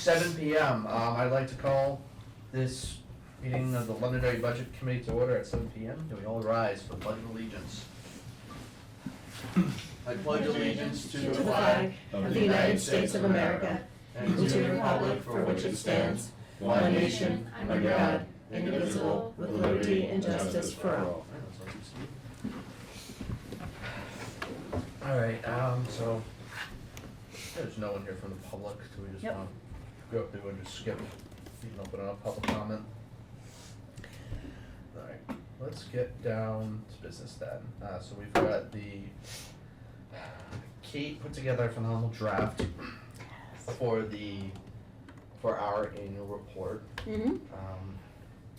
7 p.m. I'd like to call this meeting of the Londonderry Budget Committee to order at 7 p.m. Do we all rise for the Pledge of Allegiance? I pledge allegiance to the flag of the United States of America and to the republic for which it stands, one nation, under God, indivisible, with liberty and justice for all. All right, so there's no one here from the public. Do we just Yep. want to go through and just skip, even open up public comment? All right, let's get down to business then. So we've got Kate put together a phenomenal draft for our annual report. Mm-hmm.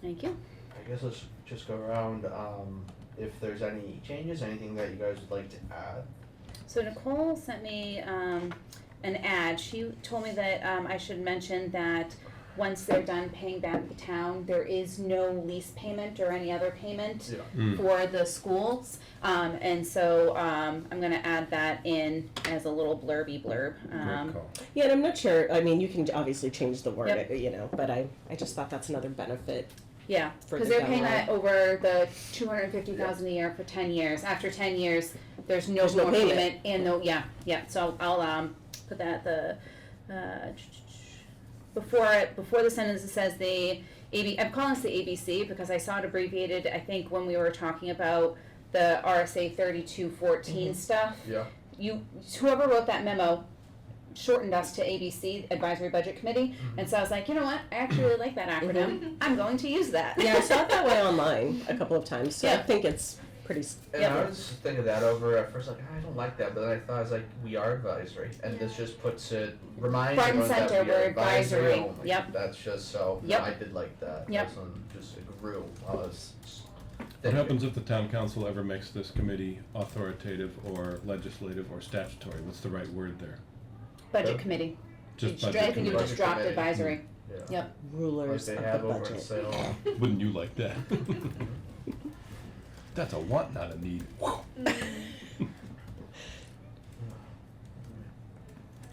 Thank you. I guess let's just go around, if there's any changes, anything that you guys would like to add. So Nicole sent me an ad. She told me that I should mention that once they're done paying back the town, there is no lease payment or any other payment for the schools. And so I'm going to add that in as a little blurb. Great call. Yeah, and I'm not sure, I mean, you can obviously change the word, Yep. you know, but I just thought that's another benefit. Yeah, For because the they're paying down that over the $250,000 a year for 10 years. After 10 years, there's no There's no more payment. payment and no, yeah. So I'll put that before the sentence it says I'm calling this the ABC because I saw it abbreviated. I think when we were talking about the RSA 3214 stuff. Yeah. Whoever wrote that memo shortened us to ABC, Advisory Budget Committee, and so I was like, you know what, I actually really like that acronym. I'm going to use that. Yeah, I saw it that way online a couple of times, so I Yeah. think it's pretty, And I was thinking that over at first, like, I don't like that, but then I thought, I was like, we are advisory, and this just puts it, reminds Front and everyone that center, we are we're advisory. only. Yep. That's just so, Yep. I did like that. Yep. This one just grew. What happens if the town council ever makes this committee authoritative or legislative or statutory? What's the right word there? Budget Committee. Just I budget think you committee. just dropped Committee. advisory. Yeah. Yep. Like rulers they of have the over in budget. Salem. Wouldn't you like that? That's a want, not a need.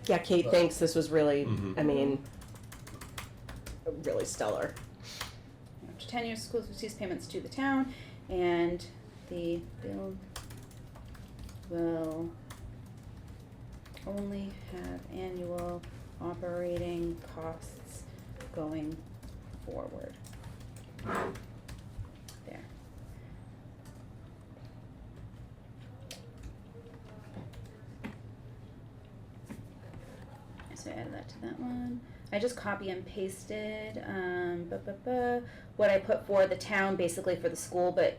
Yeah, Kate thinks this was really, Mhm. I mean, really stellar. After 10 years, schools receive payments to the town, and the bill will only have annual operating costs going forward. There. So I added that to that one. I just copy and pasted what I put for the town, basically for the school, but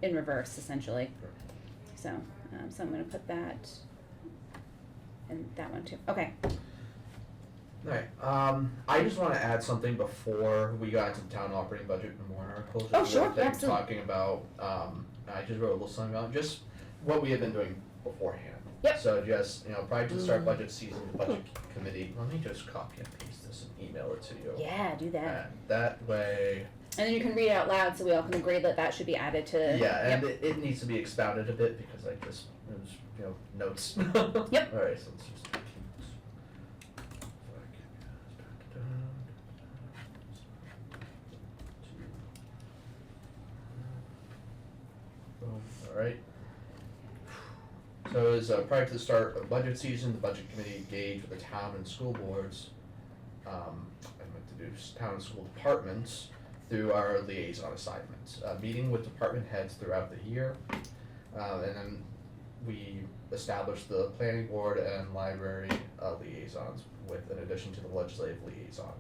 in reverse, essentially. So, so I'm going to put that and that one too. Okay. Alright, I just wanna add something before we got into the town operating budget and warrant articles. Oh, Just sure, one thing absolutely. Talking about, I just wrote a little something about just what we have been doing beforehand. Yep. So just, prior to the start of budget season, the budget committee, let me just copy and paste this and email it to you. Yeah, do that. And that way, And then you can read it out loud so we all can agree that that should be added to. yeah, and Yep. it needs to be expounded a bit because it was, notes. Yep. Alright, so let's just keep. Alright. So as prior to the start of budget season, the budget committee engaged with the town and school boards, I meant to do town and school departments through our liaison assignments, meeting with department heads throughout the year. And then we established the planning board and library liaisons in addition to the legislative liaison.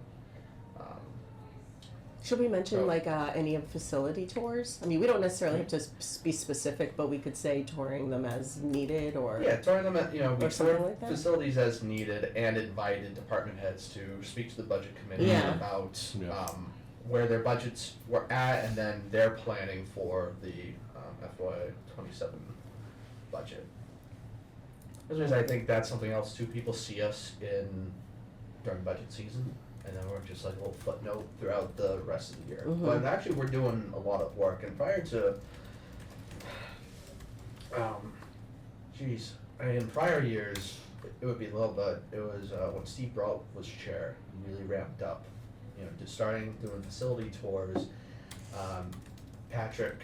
Should we mention So- like any of facility tours? I mean, we don't necessarily have to be specific, but we could say touring them as needed or. Yeah, touring them at, we Or something toured like that? facilities as needed and invited department heads to speak to the budget committee Yeah. about, Yeah. where their budgets were at and then their planning for the, FY 27 budget. Because I think that's something else too, people see us during budget season, and then we're just like a little footnote throughout the rest of the year. Mhm. But actually, we're doing a lot of work, and prior to, in prior years, it would be low, but it was, when Steve Brault was chair, he really ramped up, you know, just starting doing facility tours. Patrick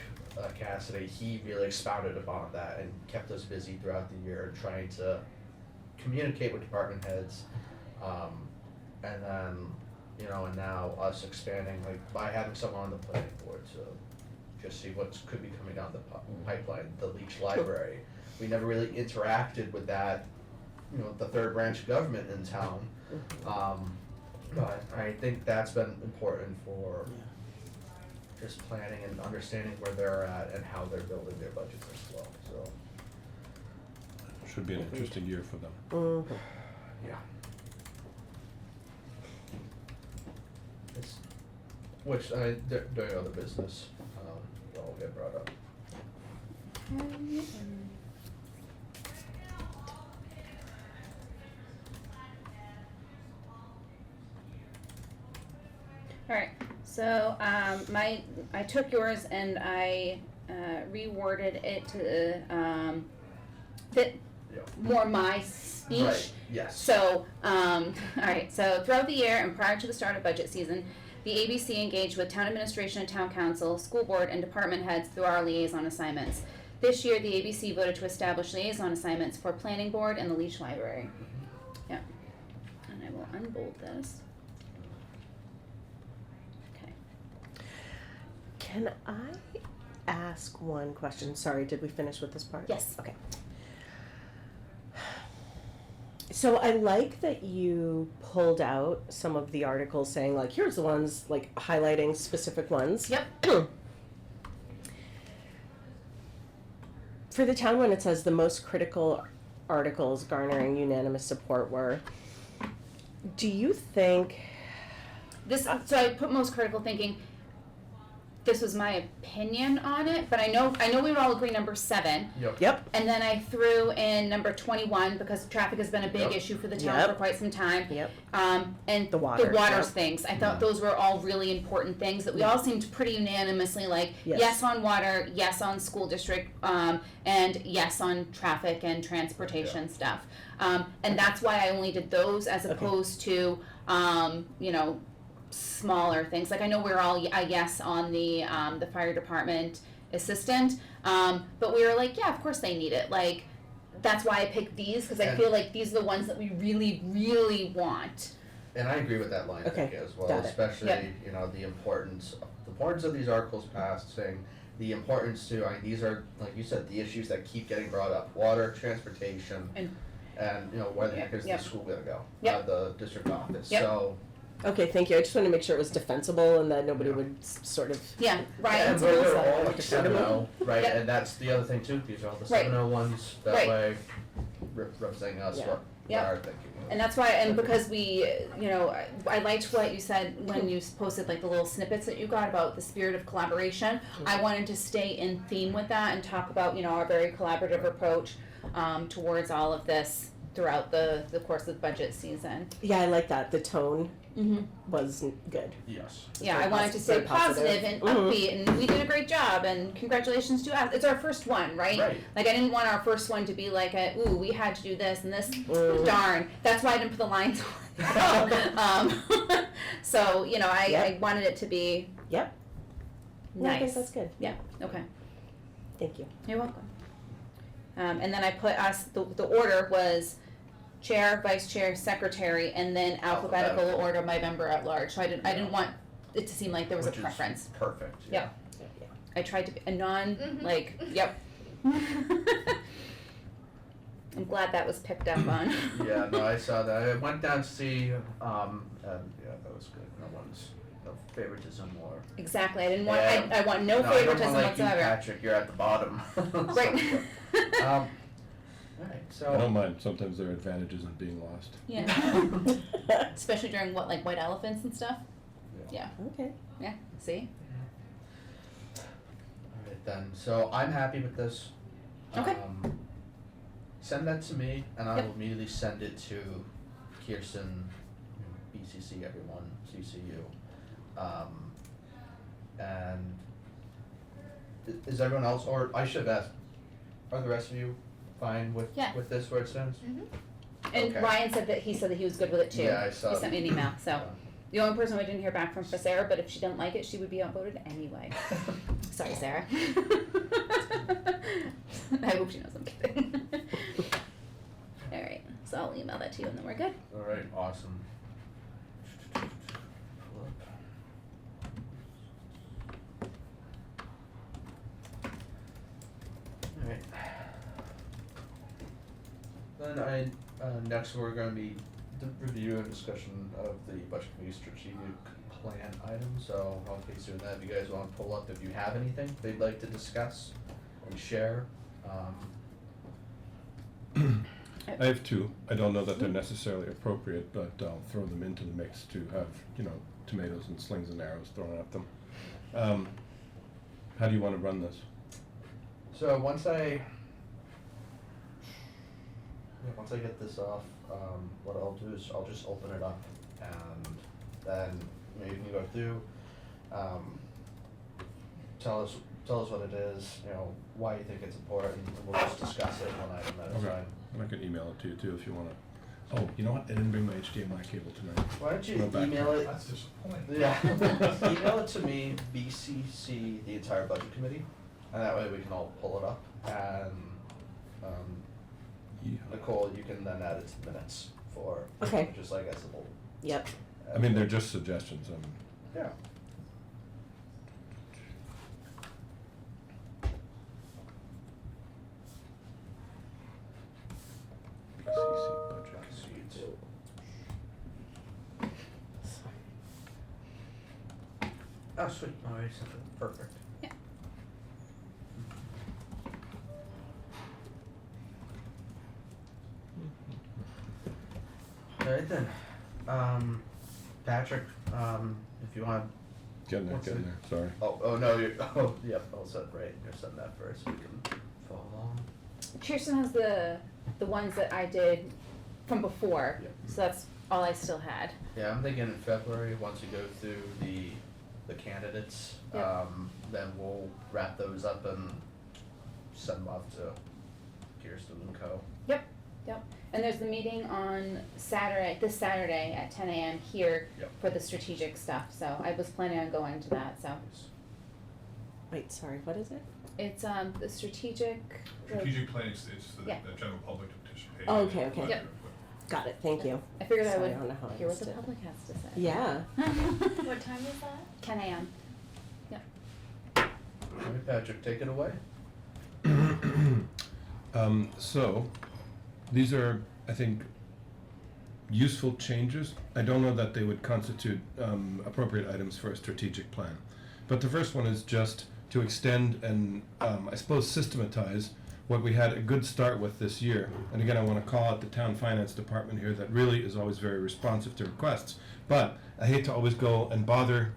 Cassidy, he really expounded upon that and kept us busy throughout the year trying to communicate with department heads. And then, you know, and now us expanding, like, by having someone on the planning board to just see what could be coming down the pipeline, the Leach Library. We never really interacted with that, you know, the third branch of government in town. But I think that's been important for just planning and understanding where they're at and how they're building their budgets as well, so, Should be an interesting year for them. Mhm. yeah. It's, which, doing other business, will get brought up. Alright, so, I took yours and I, reworded it to, fit Yeah. more my speech. Right, yes. So, alright, so throughout the year and prior to the start of budget season, the ABC engaged with town administration and town council, school board, and department heads through our liaison assignments. This year, the ABC voted to establish liaison assignments for planning board and the Leach Library. Yeah. And I will unbold this. Okay. Can I ask one question? Sorry, did we finish with this part? Yes. Okay. So I like that you pulled out some of the articles saying like, here's the ones, like highlighting specific ones. Yep. For the town one, it says the most critical articles garnering unanimous support were, do you think, This, so I put most critical thinking, this was my opinion on it, but I know we would all agree number 7. yep, And then I threw in number 21 because traffic has been a big Yep. issue for the town Yep. for quite some time. yep, And The water, yep. things. I thought those were all really important things that we all seemed pretty unanimously like, Yes. yes on water, yes on school district, and yes on traffic and transportation stuff. And that's why I only did those as Okay. opposed to, you know, smaller things. Like I know we're all a yes on the fire department assistant, but we were like, yeah, of course they need it. Like that's why I picked these because I And- feel like these are the ones that we really, really want. And I agree with that line Okay, pick as well, got it. especially, Yep. you know, the importance of these articles passed, saying the importance to, I mean, these are, like you said, the issues that keep getting brought up, water, transportation, And- and, you know, where the heck is the Yep. school gonna go? Yep. The district office, Yep. so. okay, thank you. I just wanted to make sure it was defensible and that nobody Yeah. would sort of, Yeah, Ryan. And we're Defensible. all like 7-0, right, Yep. and that's the other thing too, these are all the Right. 7-0 ones, that Right. way, representing us, Yeah. what Yep. our thinking is. And that's why, and because we, you know, I liked what you said when you posted like the little snippets that you got about the spirit of collaboration. I wanted to stay in theme with that and talk about, you know, our very collaborative approach towards all of this throughout the course of budget season. yeah, I like that. The tone Mm-hmm. was good. Yes. Yeah, very I wanted to posi- stay very positive. positive and Mhm. upbeat, and we did a great job, and congratulations to us. It's our first one, right? Right. Like, I didn't want our first one to be like, ooh, we had to do this and this. Mhm. Darn. That's why I didn't put the lines on. So, you know, I Yep. wanted it to be Yep. No, I think nice. that's good. Yeah, okay. Thank you. You're welcome. And then I put us, the order was chair, vice chair, secretary, and then alphabetical Alphabetical. order by member at large. So I didn't want it to seem like there was Which a is preference. Perfect, Yep. I tried to be a Mhm. yep. I'm glad that was picked up on. Yeah, no, I saw that. I went down to see, and yeah, that was good. No favoritism or. Exactly. I didn't want. Yeah. I want no I don't favoritism want like you, whatsoever. Patrick, you're at the bottom. Right. Alright, I don't so, mind, sometimes there are advantages in being lost. Yeah. Especially during like white elephants and stuff. Okay. Yeah. See. alright then, so I'm happy with this. Okay. Send that to me and I Yep. will immediately send it to Kirsten, BCC everyone, CCU. And is everyone else, or I should have asked, are the rest of you fine with Yeah. this where it stands? Mhm. And Okay. Ryan said that he was good with it too. Yeah, I saw He sent me an email, so. Yeah. The only person we didn't hear back from was Sarah, but if she didn't like it, she would be outvoted anyway. Sorry, Sarah. I hope she knows I'm kidding. Alright, so I'll email that to you and then we're good. All right, awesome. All right. Then next we're gonna be review and discussion of the budget committee strategic plan items, so while Kate's doing that, if you guys wanna pull up if you have anything they'd like to discuss and share, I have two. I don't know that they're necessarily appropriate, but I'll throw them into the mix to have, tomatoes and slings and arrows thrown at them. How do you want to run this? So once I get this off, what I'll do is I'll just open it up and then you can go through, tell us what it is, why you think it's important, and we'll just discuss it one item at a Okay. time. And I can email it to you too if you want to. Oh, you know what? I didn't bring my HDMI cable tonight. Why don't you Go back. email it? That's disappointing. Yeah, email it to me, BCC the entire budget committee, and that way we can all pull it up and, Yeah. Nicole, you can then add it to the minutes for, Okay. just like as a whole. Yep. I mean, they're just suggestions. Yeah. BCC budget. Sweet. Oh, sweet, alright, perfect. Yeah. Alright then, Patrick, if you want, Getting there, What's getting it? there. Sorry. oh no, yep, I'll set, right, you're setting that first, we can follow along. Kirsten has the ones that I did from before, Yep. so that's all I still had. Yeah, I'm thinking in February, once you go through the candidates, Yep. then we'll wrap those up and send them off to Kirsten and Co. Yep. And there's the meeting on this Saturday at 10 a.m. here Yep. for the strategic stuff, so I was planning on going to that, so. Wait, sorry, what is it? It's, the strategic. Strategic planning, it's the Yeah. general public to participate. Oh, in okay, the okay. budget. Got it, thank you. I figured I Sorry, would I don't know how I hear what missed the it. public has to say. Yeah. What time is that? 10 a.m. Alright, Patrick, take it away. So, these are, I think, useful changes. I don't know that they would constitute appropriate items for a strategic plan. But the first one is just to extend and, I suppose, systematize what we had a good start with this year. And again, I want to call out the town finance department here that really is always very responsive to requests. But I hate to always go and bother,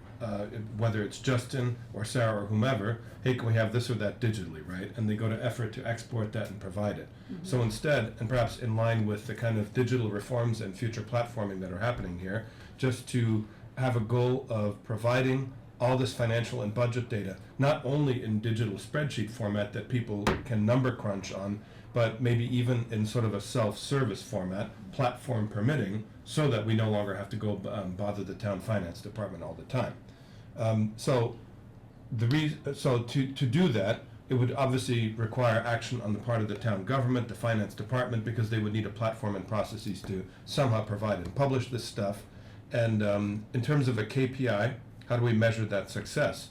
whether it's Justin or Sarah or whomever, hey, can we have this or that digitally, right? And they go to effort to export that and provide it. So instead, and perhaps in line with the kind of digital reforms and future platforming that are happening here, just to have a goal of providing all this financial and budget data, not only in digital spreadsheet format that people can number crunch on, but maybe even in sort of a self-service format, platform permitting, so that we no longer have to go bother the town finance department all the time. So to do that, it would obviously require action on the part of the town government, the finance department, because they would need a platform and processes to somehow provide and publish this stuff. And in terms of a KPI, how do we measure that success?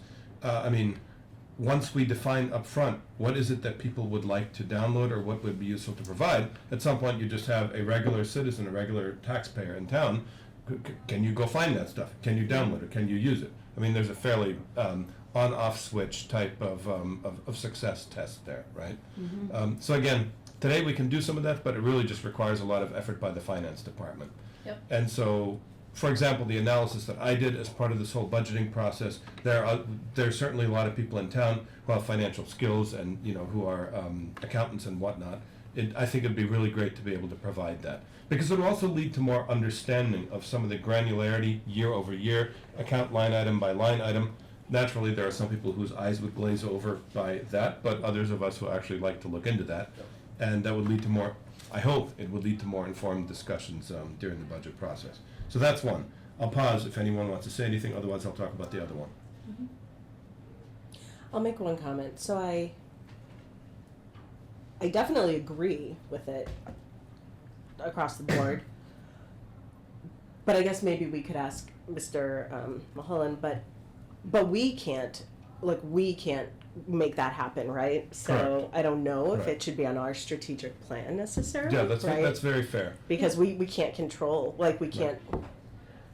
Once we define upfront what is it that people would like to download or what would be useful to provide, at some point you just have a regular citizen, a regular taxpayer in town. Can you go find that stuff? Can you download it? Can you use it? There's a fairly on-off switch type of success test there, right? So again, today we can do some of that, but it really just requires a lot of effort by the finance department. Yep. And so, for example, the analysis that I did as part of this whole budgeting process, there's certainly a lot of people in town who have financial skills and who are accountants and whatnot. I think it'd be really great to be able to provide that, because it would also lead to more understanding of some of the granularity year over year, account line item by line item. Naturally, there are some people whose eyes would glaze over by that, but others of us who actually like to look into that, and that would lead to more I hope it would lead to more informed discussions during the budget process. So that's one. I'll pause if anyone wants to say anything, otherwise I'll talk about the other one. I'll make one comment. So I definitely agree with it across the board. But I guess maybe we could ask Mr. Mulholland, but we can't make that happen, right? So Correct. I don't know if Right. it should be on our strategic plan necessarily. Yeah, that's right? that's very fair. Because we can't control, we can't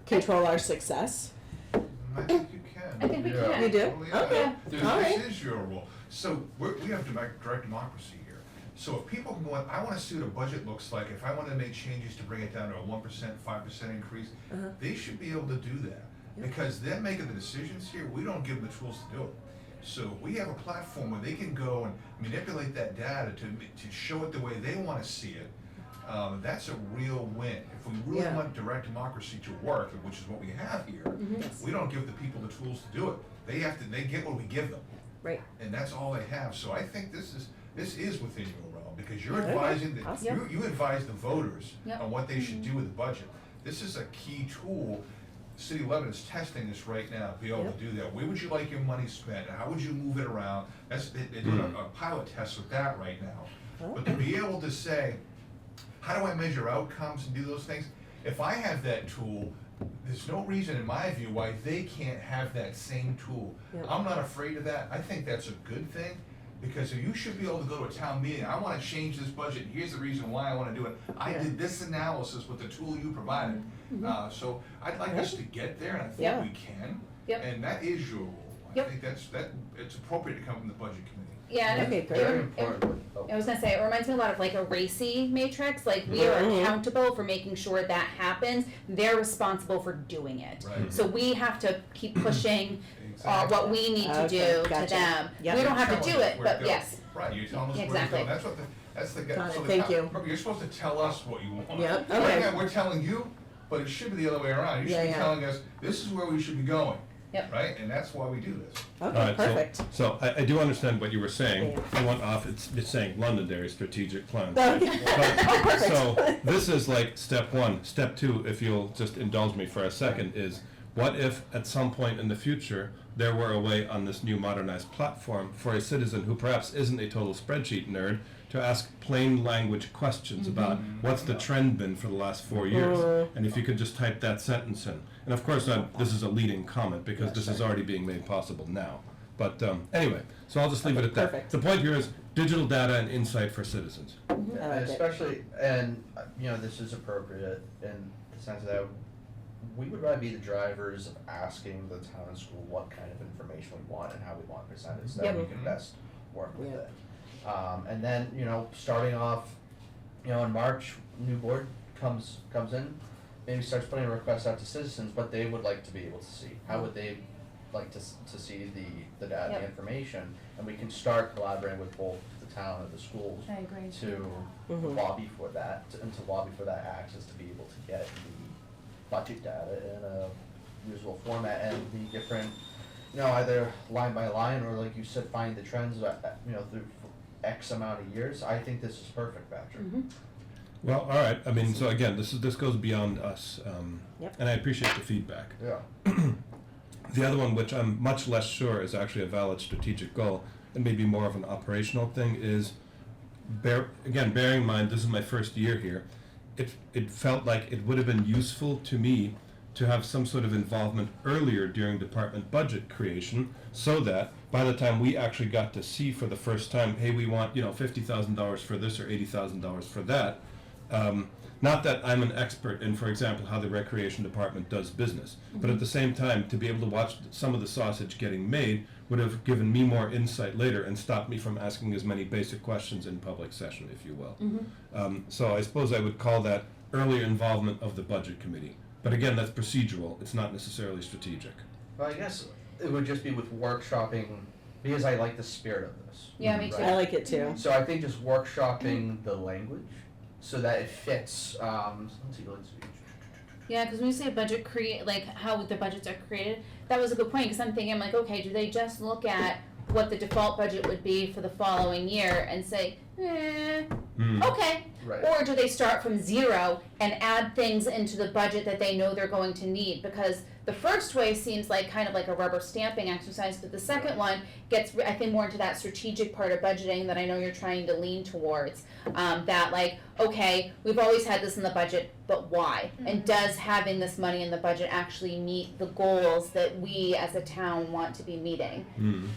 control our success. I think you can. I think we Yeah. can. You do? Totally, yeah. Okay. This, All right. this is your role. So we have direct democracy here. So if people can go in, I wanna see what a budget looks like. If I wanna make changes to bring it down to a 1%, 5% increase, they should be able to do that. Because they're making the decisions here, we don't give them the tools to do it. So we have a platform where they can go and manipulate that data to show it the way they wanna see it. That's a real win. If we really Yeah. want direct democracy to work, which is what we have here, Yes. we don't give the people the tools to do it. They get what we give them, Right. and that's all they have. So I think this is within your realm, because you're Okay. advising, Awesome. you advise the voters Yep. on what they should do with the budget. This is a key tool. City of Lebanon is testing this right now, to be able to do that. Where would you like your money spent? How would you move it around? They're doing a pilot test with that right now. But to be able to say, how do I measure outcomes and do those things? If I have that tool, there's no reason, in my view, why they can't have that same tool. Yeah. I'm not afraid of that. I think that's a good thing, because you should be able to go to a town meeting, I wanna change this budget, here's the reason why I wanna do it. I Yeah. did this analysis with the tool you provided. So I'd like us to get there, and I Yeah. think we can. Yep. And that is your role. I Yep. think it's appropriate to come from the budget committee. Yeah, and Okay, it- great. Very it- important. I was gonna say, it reminds me a lot of like a RACI matrix, like we are Mhm. accountable for making sure that happens, they're responsible for doing it. Right. So we have to keep pushing Exactly. what we need to Okay, do to gotcha. them. Yep. We don't have to Telling do us it, where but to go. yes. Right, you're telling us where to Exactly. go, that's the. Got it, so the thank town- you. Remember, you're supposed to tell us what you want. Yep, Right okay. now, we're telling you, but it should be the other way around, you should be Yeah. telling us, this is where we should be going. Yep. Right, and that's why we do this. All Okay, right, perfect. So I do understand what you were saying. Yeah. I went off, it's saying Londonderry strategic plan. Okay. Oh, perfect. So this is like step one. Step two, if you'll just indulge me for a second, is what if at some point in the future there were a way on this new modernized platform for a citizen who perhaps isn't a total spreadsheet nerd to ask plain language questions about what's the trend been for the last 4 years, and if you could just type that sentence in. And of course, this is a leading comment because this is already being made possible now. But anyway, so I'll just leave it at that. Perfect. The point here is digital data and insight for citizens. I like it. Especially, and, this is appropriate in the sense that we would rather be the drivers of asking the town and school what kind of information we want and how we want presented, so that we can best work with Yeah. it. And then, starting off, in March, new board comes in, maybe starts putting a request out to citizens, what they would like to be able to see. How would they like to see the data, the Yep. information, and we can start collaborating with both the town and the schools I agree. to Mhm. lobby for that, and to lobby for that access to be able to get the budget data in a usable format and the different, either line by line or like you said, find the trends, through X amount of years. I think this is perfect, Patrick. Well, all right. I mean, so again, this goes beyond us, Yep. and I appreciate the feedback. Yeah. The other one, which I'm much less sure is actually a valid strategic goal, and maybe more of an operational thing, is bearing in mind this is my first year here. It felt like it would have been useful to me to have some sort of involvement earlier during department budget creation, so that by the time we actually got to see for the first time, hey, we want $50,000 for this or $80,000 for that. Not that I'm an expert in, for example, how the recreation department does business, but at the same time, to be able to watch some of the sausage getting made would have given me more insight later and stopped me from asking as many basic questions in public session, if you will. So I suppose I would call that earlier involvement of the budget committee. But again, that's procedural, it's not necessarily strategic. Well, I guess it would just be with workshopping, because I like the spirit of this. Yeah, me too. Right. I like it too. So I think just workshopping the language so that it fits, let's see. Yeah, because when you say budget like how the budgets are created, that was a good point, because I'm thinking, like, okay, do they just look at what the default budget would be for the following year and say, okay, Right. Or do they start from zero and add things into the budget that they know they're going to need? Because the first way seems like kind of like a rubber stamping exercise, but the second one gets, I think, more into that strategic part of budgeting that I know you're trying to lean towards. That like, okay, we've always had this in the budget, but why? And does having this money in the budget actually meet the goals that we as a town want to be meeting?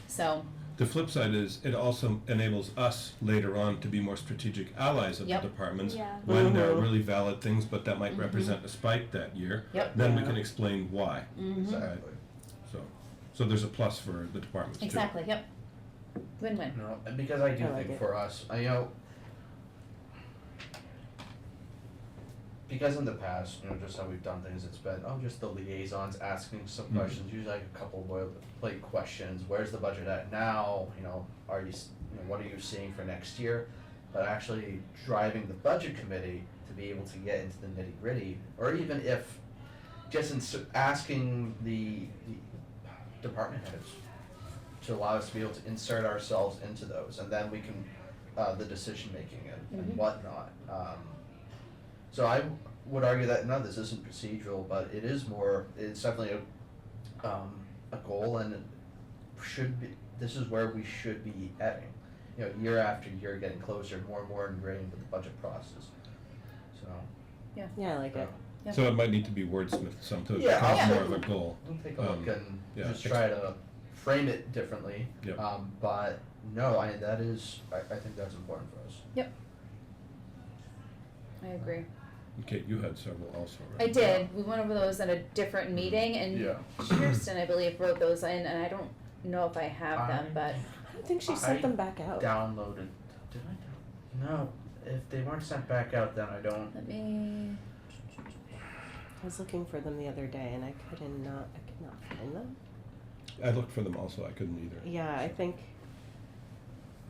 So, The flip side is it also enables us later on to be more strategic allies of Yep. the departments Yeah. when there are really valid things, but that might represent a spike that year. Yep. Then we can explain why. Exactly. So there's a plus for the departments too. exactly, yep. Win-win. No, and because I do I like think it. for us, because in the past, just how we've done things, it's been, just the liaisons asking some Mhm. questions, usually like a couple boilerplate questions, where's the budget at now, are you, what are you seeing for next year? But actually driving the budget committee to be able to get into the nitty gritty, or even if, just asking the department heads to allow us to be able to insert ourselves into those, and then we can, the decision making and whatnot. So I would argue that, no, this isn't procedural, but it is more, it's definitely a goal, and it should be, this is where we should be heading. Year after year, getting closer, more and more ingrained with the budget process, so. Yeah, I like it. Yep. So it might need to be wordsmithed some to Yeah, become I'll- more of a goal. We'll take a look and yeah, just try to frame it differently. Yep. But no, I think that's important for us. I agree. Kate, you had several also, right? I did. We went over those at a different meeting, and Yeah. Kirsten, I believe, wrote those in, and I don't know if I have them, but I don't think she sent them back out. Downloaded, did I? No, if they weren't sent back out, then I don't. let me. I was looking for them the other day and I could not find them. I looked for them also, I couldn't either. Yeah, I think.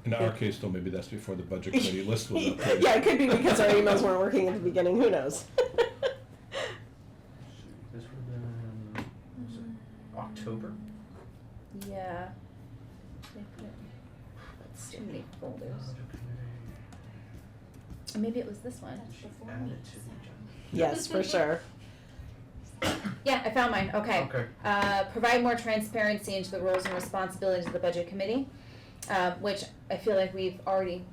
In our case though, maybe that's before the budget committee list was updated. Yeah, it could be because our emails weren't working at the beginning, who knows? This would have been, was it October? Yeah. They put it. That's too many folders. Budget committee. Or maybe it was this one. That's before Add me. it to the agenda. Yes, for sure. Yeah, I found mine. Okay. Okay. Provide more transparency into the roles and responsibilities of the budget committee, which I feel like we've already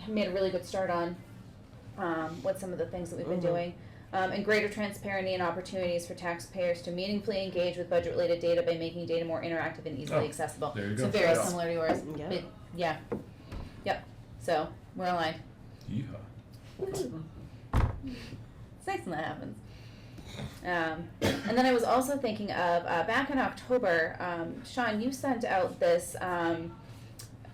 made a really good start on with some of the things that we've been doing. And greater transparency and opportunities for taxpayers to meaningfully engage with budget-related data by making data more interactive and easily Oh, accessible. there you So go. very Yeah. similar to yours. Yeah. But, yeah. Yep. So we're aligned. Yeehaw. It's nice when that happens. And then I was also thinking of back in October, Sean, you sent out this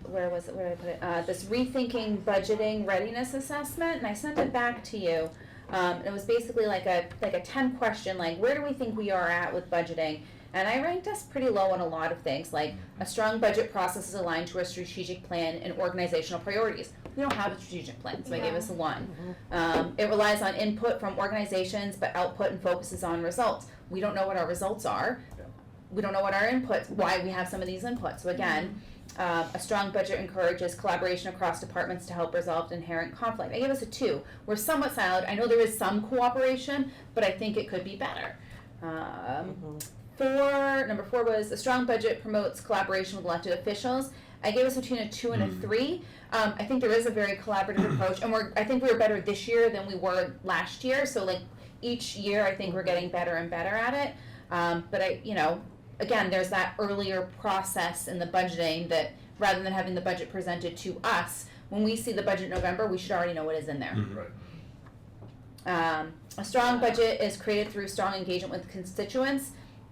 where was it? Where did I put it? This rethinking budgeting readiness assessment, and I sent it back to you. It was basically like a 10 question, like where do we think we are at with budgeting? And I ranked us pretty low on a lot of things, like a strong budget process is aligned to a strategic plan and organizational priorities. We don't have a strategic plan, so I gave us a 1. It relies on input from organizations, but output and focuses on results. We don't know what our results are. We don't know what our inputs, why we have some of these inputs. So again, a strong budget encourages collaboration across departments to help resolve inherent conflict. I gave us a 2. We're somewhat siloed. I know there is some cooperation, but I think it could be better. Number 4 was a strong budget promotes collaboration with elected officials. I gave us between a 2 and a 3. I think there is a very collaborative approach, and I think we were better this year than we were last year. So like each year, I think we're getting better and better at it. But again, there's that earlier process in the budgeting that rather than having the budget presented to us, when we see the budget in November, we should already know what is in there. Right. A strong budget is created through strong engagement with constituents.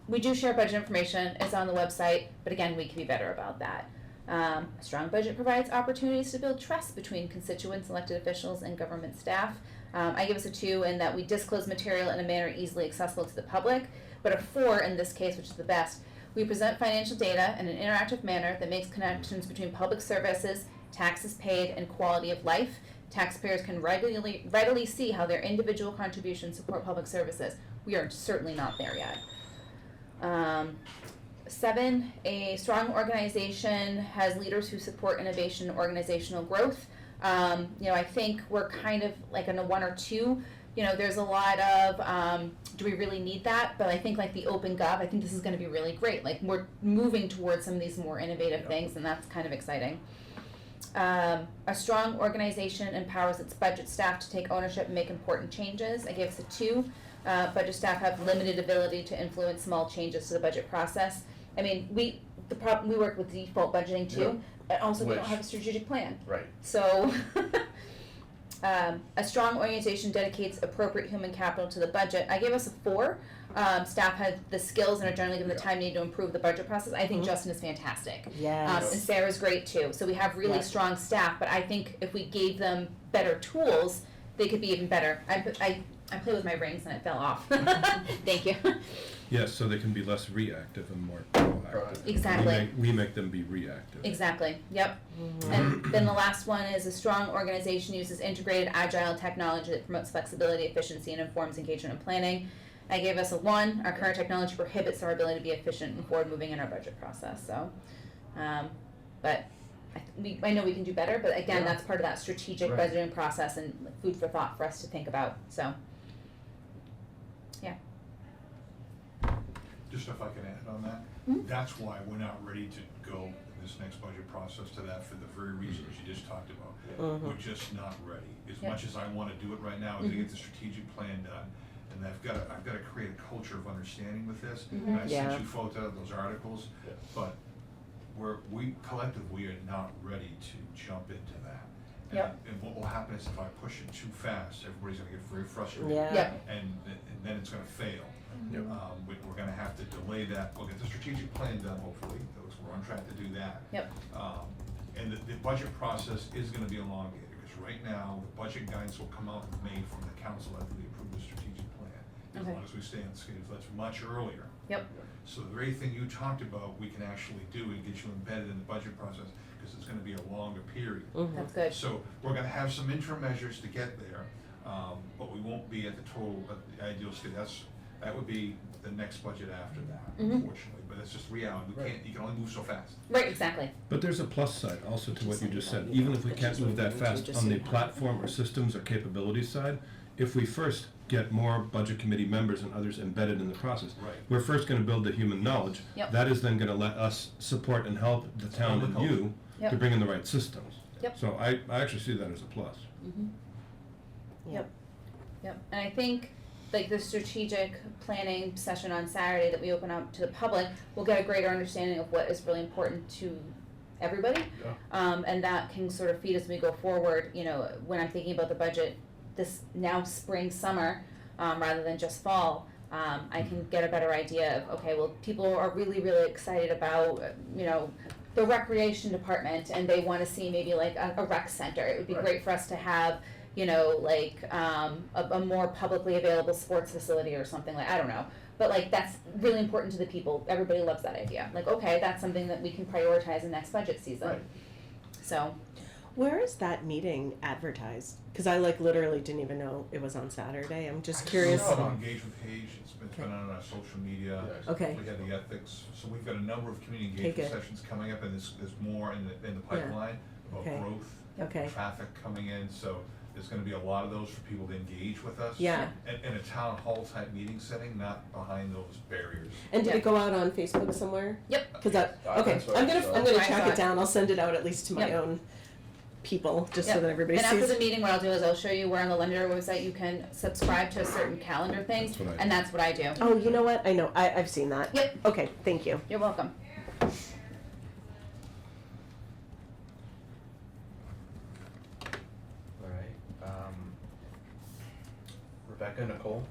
We do share budget information, it's on the website, but again, we can be better about that. A strong budget provides opportunities to build trust between constituents, elected officials, and government staff. I give us a 2 in that we disclose material in a manner easily accessible to the public, but a 4 in this case, which is the best. We present financial data in an interactive manner that makes connections between public services, taxes paid, and quality of life. Taxpayers can readily see how their individual contributions support public services. We are certainly not there yet. 7, a strong organization has leaders who support innovation and organizational growth. You know, I think we're kind of like in a 1 or 2. You know, there's a lot of, do we really need that? But I think like the Open Gov, I think this is gonna be really great. Like, we're moving towards some of these more innovative Yeah. things, and that's kind of exciting. A strong organization empowers its budget staff to take ownership and make important changes. I gave us a 2. Budget staff have limited ability to influence small changes to the budget process. I mean, we work with default budgeting too, but also we don't Which- have a strategic plan. Right. So, a strong organization dedicates appropriate human capital to the budget. I gave us a 4. Staff have the skills and are generally given the time needed to improve the budget process. I think Justin is fantastic. Yes. And Sarah's great too. So we have really Yes. strong staff, but I think if we gave them better tools, they could be even better. I play with my rings and it fell off. Thank you. Yes, so they can be less reactive and more proactive. Exactly. We make them be reactive. Exactly. Yep. And then the last one is a strong organization uses integrated agile technology that promotes flexibility, efficiency, and informs engagement and planning. I gave us a 1. Our current technology prohibits our ability to be efficient and forward moving in our budget process. So, but I know we can do better. But again, Yeah. that's part of that strategic Right. budgeting process and food for thought for us to think about. So, yeah. Just if I can add on that, Mhm. that's why we're not ready to go in this next budget process to that for the very reasons you just talked about. We're just not ready. As Yep. much as I wanna do it right now, to get the strategic plan done, and I've gotta create a culture of understanding with this. And I Yeah. sent you those articles, Yeah. but we collectively are not ready to jump into that. Yep. And what will happen is if I push it too fast, everybody's gonna get very frustrated. Yeah. Yep. And then it's gonna fail. Yep. We're gonna have to delay that, we'll get the strategic plan done, hopefully, we're on track to do that. Yep. And the budget process is gonna be elongated, because right now, the budget guidance will come out in May from the council after we approve the strategic plan. As Okay. long as we stay on schedule, that's much earlier. Yep. So the very thing you talked about, we can actually do and get you embedded in the budget process, because it's gonna be a longer period. That's good. So we're gonna have some interim measures to get there, but we won't be at the total, at the ideal state. That would be the next budget after that, Mhm. unfortunately, but it's just reality. You can only move so fast. Right. Exactly. But there's a plus side also to what you just said. Even if we can't move that fast on the platform or systems or capabilities side, if we first get more budget committee members and others embedded in the process, Right. we're first gonna build the human knowledge. Yep. That is then gonna let us support and help the town Build the and you Yep. to bring in the right systems. Yep. So I actually see that as a plus. Yep. Yep. And I think like the strategic planning session on Saturday that we open up to the public, we'll get a greater understanding of what is really important to everybody. Yeah. And that can sort of feed as we go forward, you know, when I'm thinking about the budget this now spring, summer, rather than just fall. I can get a better idea of, okay, well, people are really, really excited about, you know, the recreation department and they wanna see maybe like a rec center. It would be Right. great for us to have, you know, like, a more publicly available sports facility or something like, I don't know. But like, that's really important to the people. Everybody loves that idea. Like, okay, that's something that we can prioritize in next budget season. Right. So, Where is that meeting advertised? Because I like literally didn't even know it was on Saturday. I'm just curious. I don't engage with Paige, it's been on our social media. Yes. Okay. We had the ethics, so we've got a number of community Okay, engagement good. sessions coming up, and there's more in the pipeline about Okay. growth, Okay. traffic coming in, so there's gonna be a lot of those for people to engage with us. Yeah. In a town hall type meeting setting, not behind those barriers. And did Yeah. it go out on Facebook somewhere? yep. Because okay, That's what I'm I gonna saw. I'm gonna I track saw it it. down. I'll send it out at least to my Yep. own people, just so Yep. that everybody And after sees. the meeting, what I'll do is I'll show you where on the Lender website you can subscribe to certain calendar things, That's what I and do. that's what I do. Oh, you know what? I know. I've seen that. Yep. Okay, thank you. You're welcome. Alright, Rebecca, Nicole?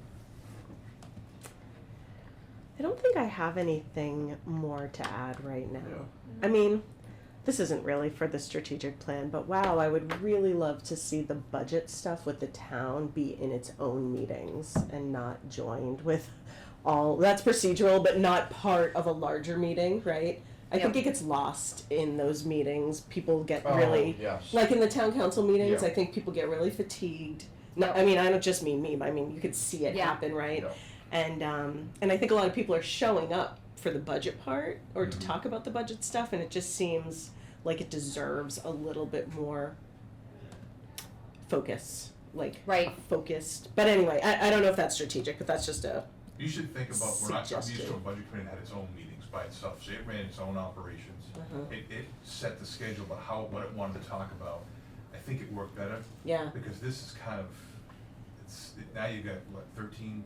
I don't think I have anything more to add right now. Yeah. I mean, this isn't really for the strategic plan, but wow, I would really love to see the budget stuff with the town be in its own meetings and not joined with all, that's procedural, but not part of a larger meeting, right? I think Yep. it gets lost in those meetings. People get Oh, really, yes. like in the town council meetings, Yeah. I think people get really fatigued. No, I mean, I don't just mean me, but I mean, you could see it Yeah. happen, right? Yeah. And I think a lot of people are showing up for the budget part or to talk about the budget stuff, and it just seems like it deserves a little bit more focus, like Right. focused. But anyway, I don't know if that's strategic, but that's just a You should think about, I'm used to a Suggestion. budget committee that had its own meetings by itself, so it ran its own operations. It set the schedule, but what it wanted to talk about. I think it worked better, yeah. because this is kind of, now you got, what, 13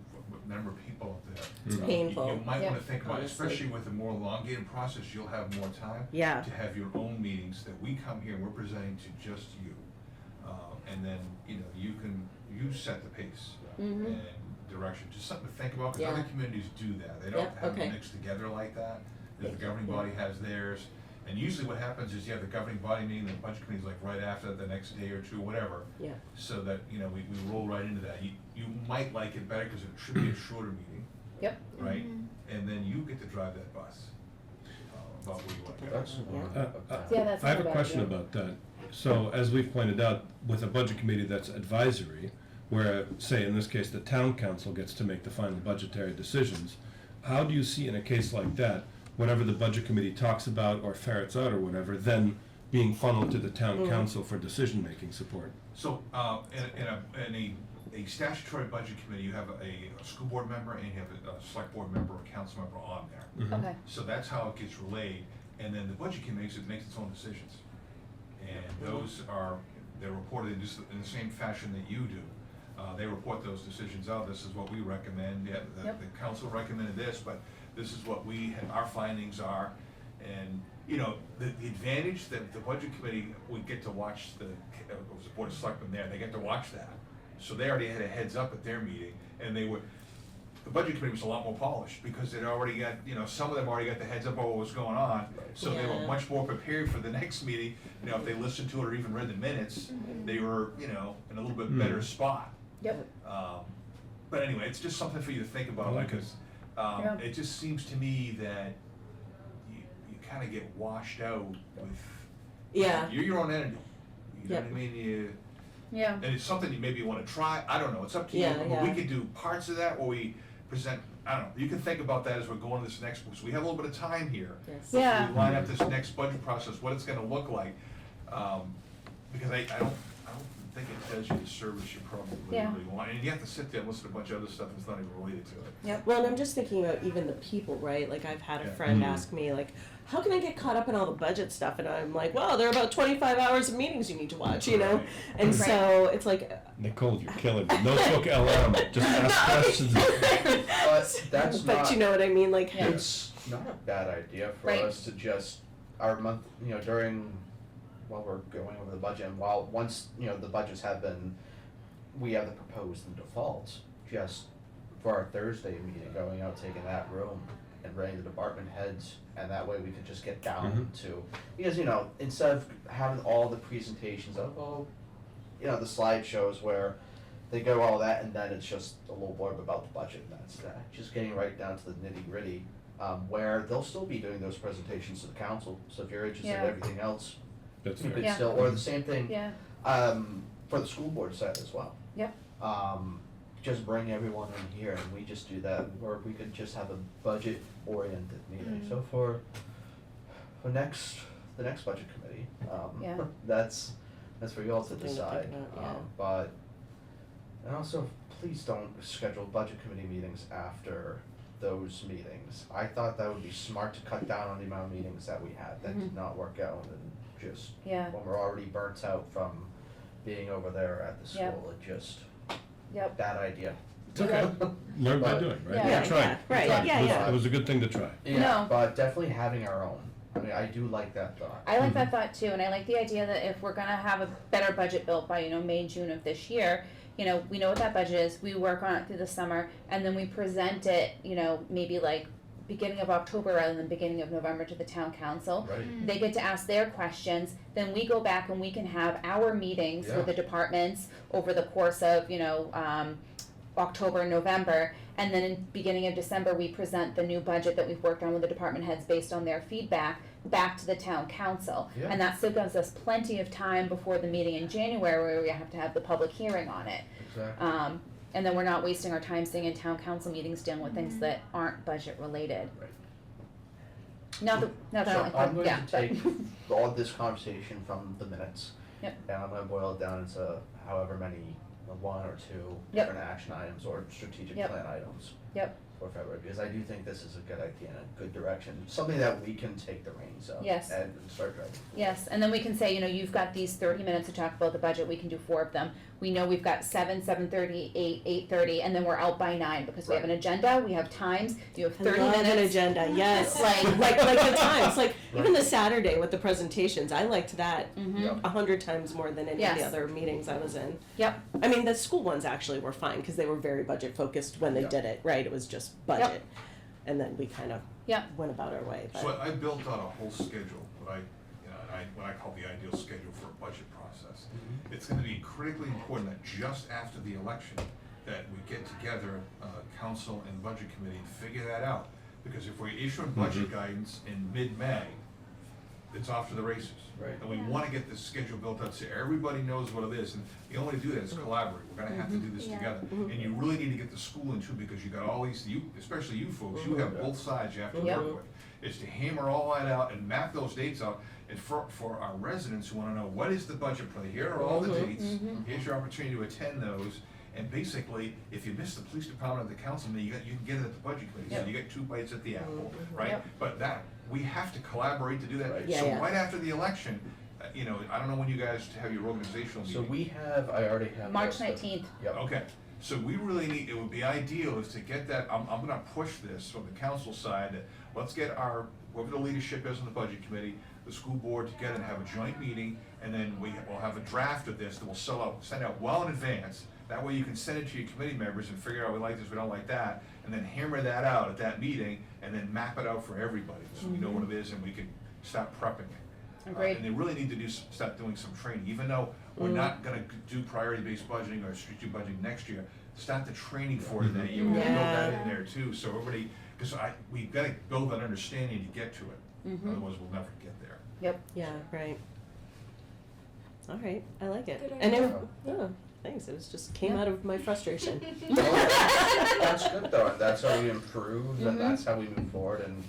number of people up there. It's Mm. painful. You might Yeah. wanna think about, Honestly. especially with a more elongated process, you'll have more time. Yeah. To have your own meetings, that we come here and we're presenting to just you. And then, you set the pace Mhm. and direction, just something to think about, because Yeah. other communities do that. They don't Yep, have okay. them mixed together like that. The Thank you. governing body has theirs, and usually what happens is you have the governing body meeting, the budget committee's like right after, the next day or two, whatever. Yeah. So that, we roll right into that. You might like it better, because it should be a shorter meeting, Yep. right? Mm-hmm. And then you get to drive that bus, about where you wanna go. That's Yeah. Yeah, that's I have not a a bad question idea. about that. So, as we've pointed out, with a budget committee that's advisory, where, say, in this case, the town council gets to make the final budgetary decisions, how do you see in a case like that, whatever the budget committee talks about or ferrets out or whatever, then being funneled to the town council for decision-making support? So, in a statutory budget committee, you have a school board member and you have a select board member or council member on there. Okay. So that's how it gets relayed, and then the budget committee makes its own decisions. And those they're reported in just in the same fashion that you do. They report those decisions out, this is what we recommend, Yep. the council recommended this, but this is what our findings are. And, the advantage that the budget committee would get to watch it was the board of selectmen there, they get to watch that. So they already had a heads up at their meeting, and the budget committee was a lot more polished, because it already got, some of them already got the heads up on what was going on. So they were Yeah. much more prepared for the next meeting, if they listened to it or even read the minutes, they were, in a little bit better spot. Yep. But anyway, it's just something for you to think about, I like because, Yeah. it just seems to me that you kinda get washed out with. Yeah. You're your own entity, you know Yep. what I mean, Yeah. and it's something you maybe wanna try, I don't know, it's up to you. Yeah, But yeah. we could do parts of that, or we present, I don't know, you can think about that as we're going to this next, so we have a little bit of time here. Yes. Yeah. We line up this next budget process, what it's gonna look like, because I don't think it does you the service you probably Yeah. really want, and you have to sit there and listen to a bunch of other stuff that's not even related to it. Yep. Well, and I'm just thinking about even the people, right? Like I've had a Yeah. friend Mhm. ask me, like, how can I get caught up in all the budget stuff? And I'm like, well, there are about 25 hours of meetings you need to watch, you know? Right. And Right. so it's like, Nicole, you're killing me. No book LM, just ask questions. But that's but not- you know what I mean? Like, Yeah. It's not a bad idea for Right. us to just, our month, while we're going over the budget, and once, the budgets have been, we have the proposed and defaults, just for our Thursday meeting, going out, taking that room and writing the department heads, and that way we could just get down to, because, instead of having all the presentations of, the slideshows where they go all that, and then it's just a little blurb about the budget, and that's that, just getting right down to the nitty gritty, where they'll still be doing those presentations to the council, so if you're interested in Yeah. everything else, That's you fair. could Yeah. still, or the same thing, Yeah. for the school board side as well. Yep. Just bring everyone in here and we just do that, or we could just have a budget oriented meeting, so for the next budget committee, Yeah. that's for you all to Something to think decide. about, yeah. But, and also, please don't schedule budget committee meetings after those meetings. I thought that would be smart to cut down on the amount of meetings that we had that did not work out, and just, Yeah. when we're already burnt out from being over there at the Yep. school, it just, Yep. bad idea. It's okay. Learn by But- doing, right? Yeah. We Yeah, tried. yeah, right, We tried. yeah, It was- yeah. It was a good thing to try. Yeah, No. but definitely having our own. I mean, I do like that thought. I like that thought too, and I like the idea that if we're gonna have a better budget built by, May, June of this year, we know what that budget is, we work on it through the summer, and then we present it, maybe like beginning of October rather than beginning of November to the town council. Right. They get to ask their questions, then we go back and we can have our meetings Yeah. with the departments over the course of, October and November, and then in beginning of December, we present the new budget that we've worked on with the department heads based on their feedback back to the town council. Yeah. And that still gives us plenty of time before the meeting in January where we have to have the public hearing on it. Exactly. And then we're not wasting our time sitting in town council meetings dealing with things that aren't budget related. Right. Not that I So don't I'm like, going yeah, to take all this conversation from the minutes, Yep. And I'm gonna boil it down into however many, one or two Yep. different action items or strategic Yep. plan items. Yep. For February, because I do think this is a good idea and a good direction, something that we can take the reins of. Yes. And start driving. Yes, and then we can say, you know, you've got these 30 minutes to talk about the budget, we can do 4 of them. We know we've got 7, 7:30, 8, 8:30, and then we're out by 9, because we have an agenda, we have times, you have 30 I love minutes. an agenda, yes. Like- like the times, like even Right. the Saturday with the presentations, I liked that Mhm. Yep. 100 times more than any of the Yes. other meetings I was in. Yep, I mean, the school ones actually were fine because they were very budget focused when they Yep. did it, right? It was just budget. And then we kind of Yep. went about our way. But So I built out a whole schedule, what I call the ideal schedule for a budget process. It's gonna be critically important that just after the election, that we get together, council and budget committee and figure that out. Because if we're issuing budget guidance in mid-May, it's off to the races. Right. And we wanna get this schedule built out so everybody knows what it is, and the only way to do that is collaborate, we're gonna have to do this Yeah. together. And you really need to get the school in too, because you got all these, especially you folks, you have both sides you have to Yep. work with. Is to hammer all that out and map those dates out, and for our residents who wanna know, what is the budget for, here are all the dates, here's your opportunity to attend those. And basically, if you miss the police department or the council meeting, you can get it at the budget committee, so Yep. you get 2 bites at the apple, right? Yep. But we have to collaborate to do that. Right. Yeah, So yeah. right after the election, I don't know when you guys have your organizational So meeting. I already have. March those, but- 19th. Yep. Okay, so we really need, it would be ideal is to get that, I'm gonna push this from the council side, that let's get whoever the leadership is on the budget committee, the school board together and have a joint meeting, and then we'll have a draft of this that we'll send out well in advance. That way you can send it to your committee members and figure out, we like this, we don't like that, and then hammer that out at that meeting, and then map it out for everybody, so we know what it is and we can start prepping it. Agreed. And they really need to start doing some training, even though we're not gonna do priority-based budgeting or strategic budgeting next year, start the training for it that year, we can build that in there too, so everybody, because we've gotta build that understanding to get to it, otherwise we'll never get there. Yep, yeah, right. All right, I like it. Good And it, idea. yeah, thanks. It was just came Yeah. out of my frustration. That's good though, and that's how we improve, and that's how we move forward and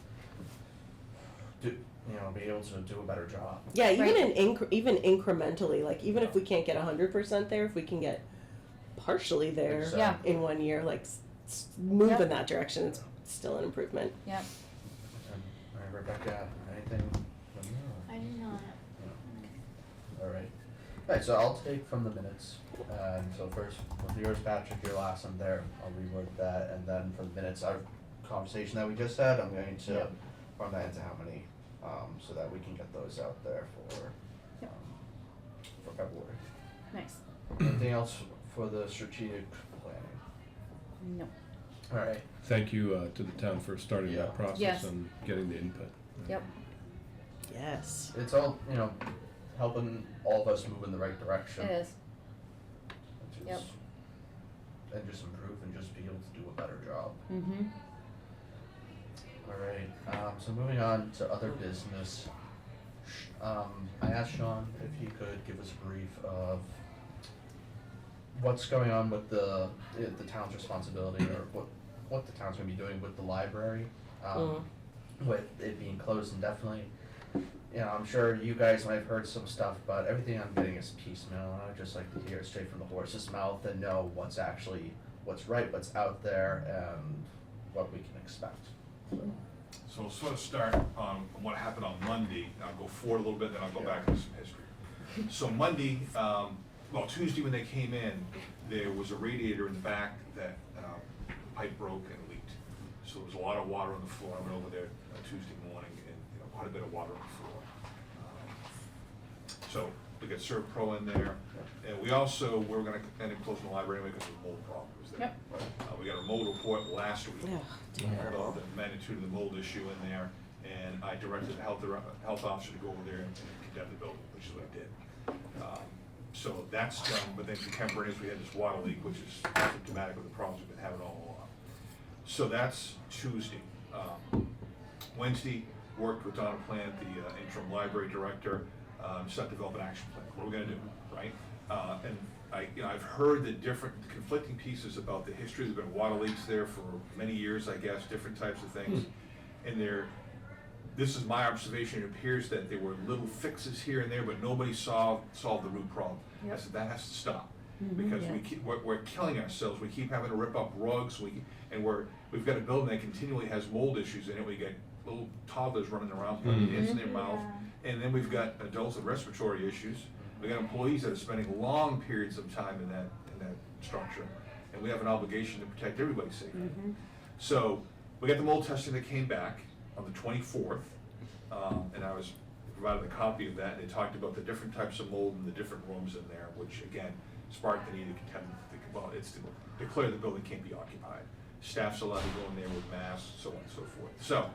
be able to do a better job. Yeah, even Right. even incrementally, like even if we can't get 100% there, if we can get partially there Exactly. in 1 year, like move Yep. in that direction, it's still an improvement. yep. All right, Rebecca, anything from you? I do not. All right. All right, so I'll take from the minutes. So first, with yours, Patrick, your last one there, I'll reword that, and then for the minutes, our conversation that we just had, I'm going to Yep. form that into how many, so that we can get those out there Yep. for February. Nice. Anything else for the strategic planning? No. All right. Thank you to the town for starting Yeah. that process Yes. and getting the input. Yep. Yes. It's all, helping all of us move in the right direction. It is. Which Yep. is, and just improve and just be able to do a better job. Mm-hmm. Alright, so moving on to other business. I asked Sean if he could give us a brief of what's going on with the town's responsibility, or what the town's gonna be doing with the library. With it being closed indefinitely. I'm sure you guys might have heard some stuff, but everything I'm getting is piecemeal, and I'd just like to hear it straight from the horse's mouth and know what's right, what's out there, and what we can expect. So we'll sort of start on what happened on Monday, and I'll go forward a little bit, then I'll go back into some history. So Monday, Tuesday when they came in, there was a radiator in the back that the pipe broke and leaked. So there was a lot of water on the floor. I went over there Tuesday morning, and quite a bit of water on the floor. So we got Serve Pro in there, and we also, we're gonna end up closing the library anyway because of the mold problems there. We got a mold report last week. Yeah. About the magnitude of the mold issue in there, and I directed the health officer to go over there and condemn the building, which is what I did. So that's done, but then contemporaneous, we had this water leak, which is symptomatic of the problems we've been having all along. So that's Tuesday. Wednesday, worked with Donna Plant, the interim library director, start to develop an action plan. What are we gonna do, right? And I've heard the different conflicting pieces about the history. There's been water leaks there for many years, I guess, different types of things. And this is my observation, it appears that there were little fixes here and there, but nobody solved the root problem. I Yep. said, that has to stop, because we're killing ourselves, we keep having to rip up rugs, we've got a building that continually has mold issues in it, we get little toddlers running around putting ants in their mouth, and then we've got adults with respiratory issues, we got employees that are spending long periods of time in that structure, and we have an obligation to protect everybody's safety. So, we got the mold testing that came back on the 24th, and I was provided a copy of that, and they talked about the different types of mold in the different rooms in there, which again, sparked the need it's to declare the building can't be occupied. Staff's allowed to go in there with masks, so on and so forth. So,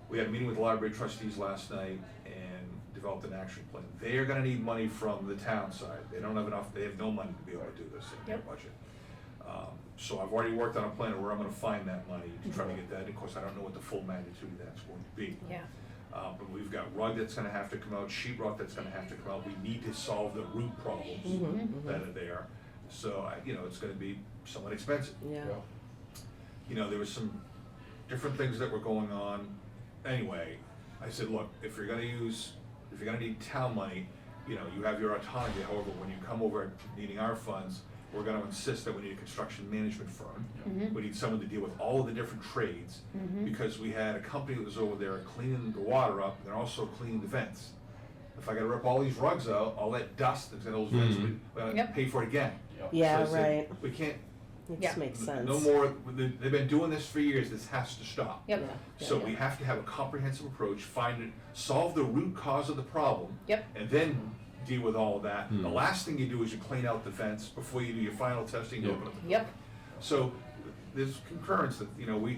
we had a meeting with the library trustees last night and developed an action plan. They are gonna need money from the town side. They don't have enough, they have no money to be able to do this in their budget. So I've already worked on a plan of where I'm gonna find that money to try to get that. Of course, I don't know what the full magnitude of that's going to be. Yeah. But we've got rug that's gonna have to come out, sheet rock that's gonna have to come out. We need to solve the root problems that are there. So, it's gonna be somewhat expensive. Yeah. There was some different things that were going on. Anyway, I said, look, if you're gonna need town money, you have your autonomy. However, when you come over needing our funds, we're gonna insist that we need a construction management firm. We need someone to deal with all of the different trades, because we had a company that was over there cleaning the water up, and they're also cleaning the vents. If I gotta rip all these rugs out, all that dust that's in those vents, we gotta Yep. pay for it again. Yeah, So I said, right. we can't, It Yeah. just makes sense. no more, they've been doing this for years, this has to stop. Yep. Yeah. So we have to have a comprehensive approach, solve the root cause of the problem. Yep. And then deal with all of that. The last thing you do is you clean out the vents before you do your final testing to open up the. Yep. So there's concurrence that,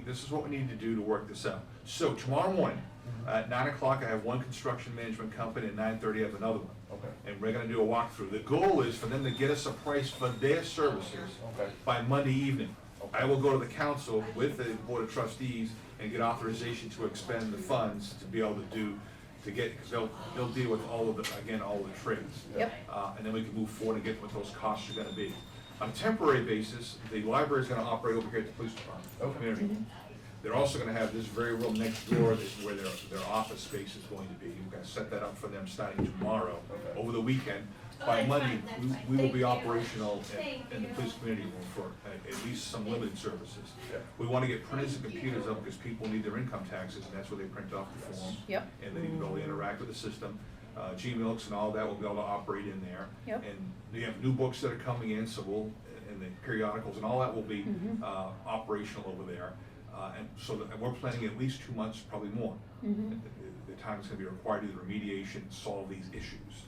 this is what we need to do to work this out. So tomorrow morning, at 9 o'clock, I have one construction management company, at 9:30 I have another one. Okay. And we're gonna do a walkthrough. The goal is for them to get us a price for their services Okay. by Monday evening. I will go to the council with the board of trustees and get authorization to expend the funds to be able because they'll deal with all of the trades. Yep. And then we can move forward and get what those costs are gonna be. On a temporary basis, the library is gonna operate over here at the police department, community. They're also gonna have this very room next door is where their office space is going to be. We're gonna set that up for them starting tomorrow, over the weekend. By Monday, we will be operational in the police community room for at least some limited services. Yeah. We wanna get printers and computers up because people need their income taxes, and that's where they print off the forms. Yep. And they need to be able to interact with the system. Gmilks and all that will be able to operate in there. Yep. And we have new books that are coming in, so and the periodicals and all that will be operational over there. And so we're planning at least 2 months, probably more. The time is gonna be required to do the remediation and solve these issues.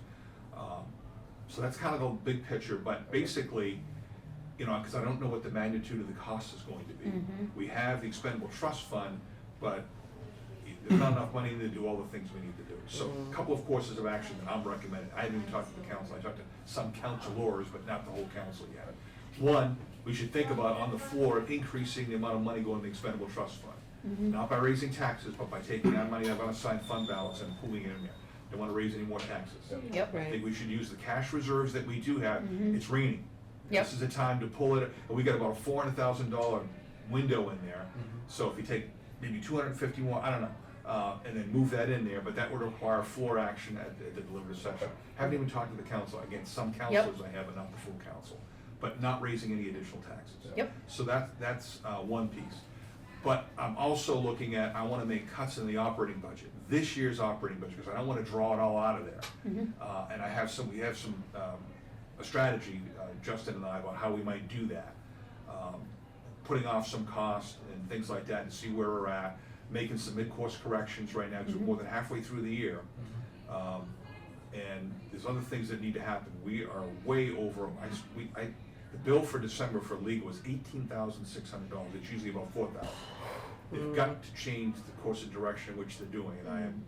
So that's kind of the big picture, but basically, because I don't know what the magnitude of the cost is going to be. We have the expendable trust fund, but there's not enough money to do all the things we need to do. So a couple of courses of action that I'm recommending. I haven't even talked to the council. I talked to some councilors, but not the whole council yet. One, we should think about on the floor increasing the amount of money going to the expendable trust fund. Not by raising taxes, but by taking that money out of unassigned fund balance and pooling it in there. Don't want to raise any more taxes. Yep. I think we should use the cash reserves that we do have. It's raining. Yep. This is the time to pull it, and we got about a $400,000 window in there. So if you take maybe 250 more, I don't know, and then move that in there, but that would require floor action at the deliberative session. Haven't even talked to the council. Again, some councilors I have, but not the full council. But not raising any additional taxes. Yep. So that's one piece. But I'm also looking at, I want to make cuts in the operating budget, this year's operating budget, because I don't want to draw it all out of there. And we have a strategy, Justin and I, about how we might do that. Putting off some costs and things like that and see where we're at, making some mid-course corrections right now, because we're more than halfway through the year. And there's other things that need to happen. We are way over, the bill for December for legal was $18,600. It's usually about $4,000. They've got to change the course of direction in which they're doing, and I am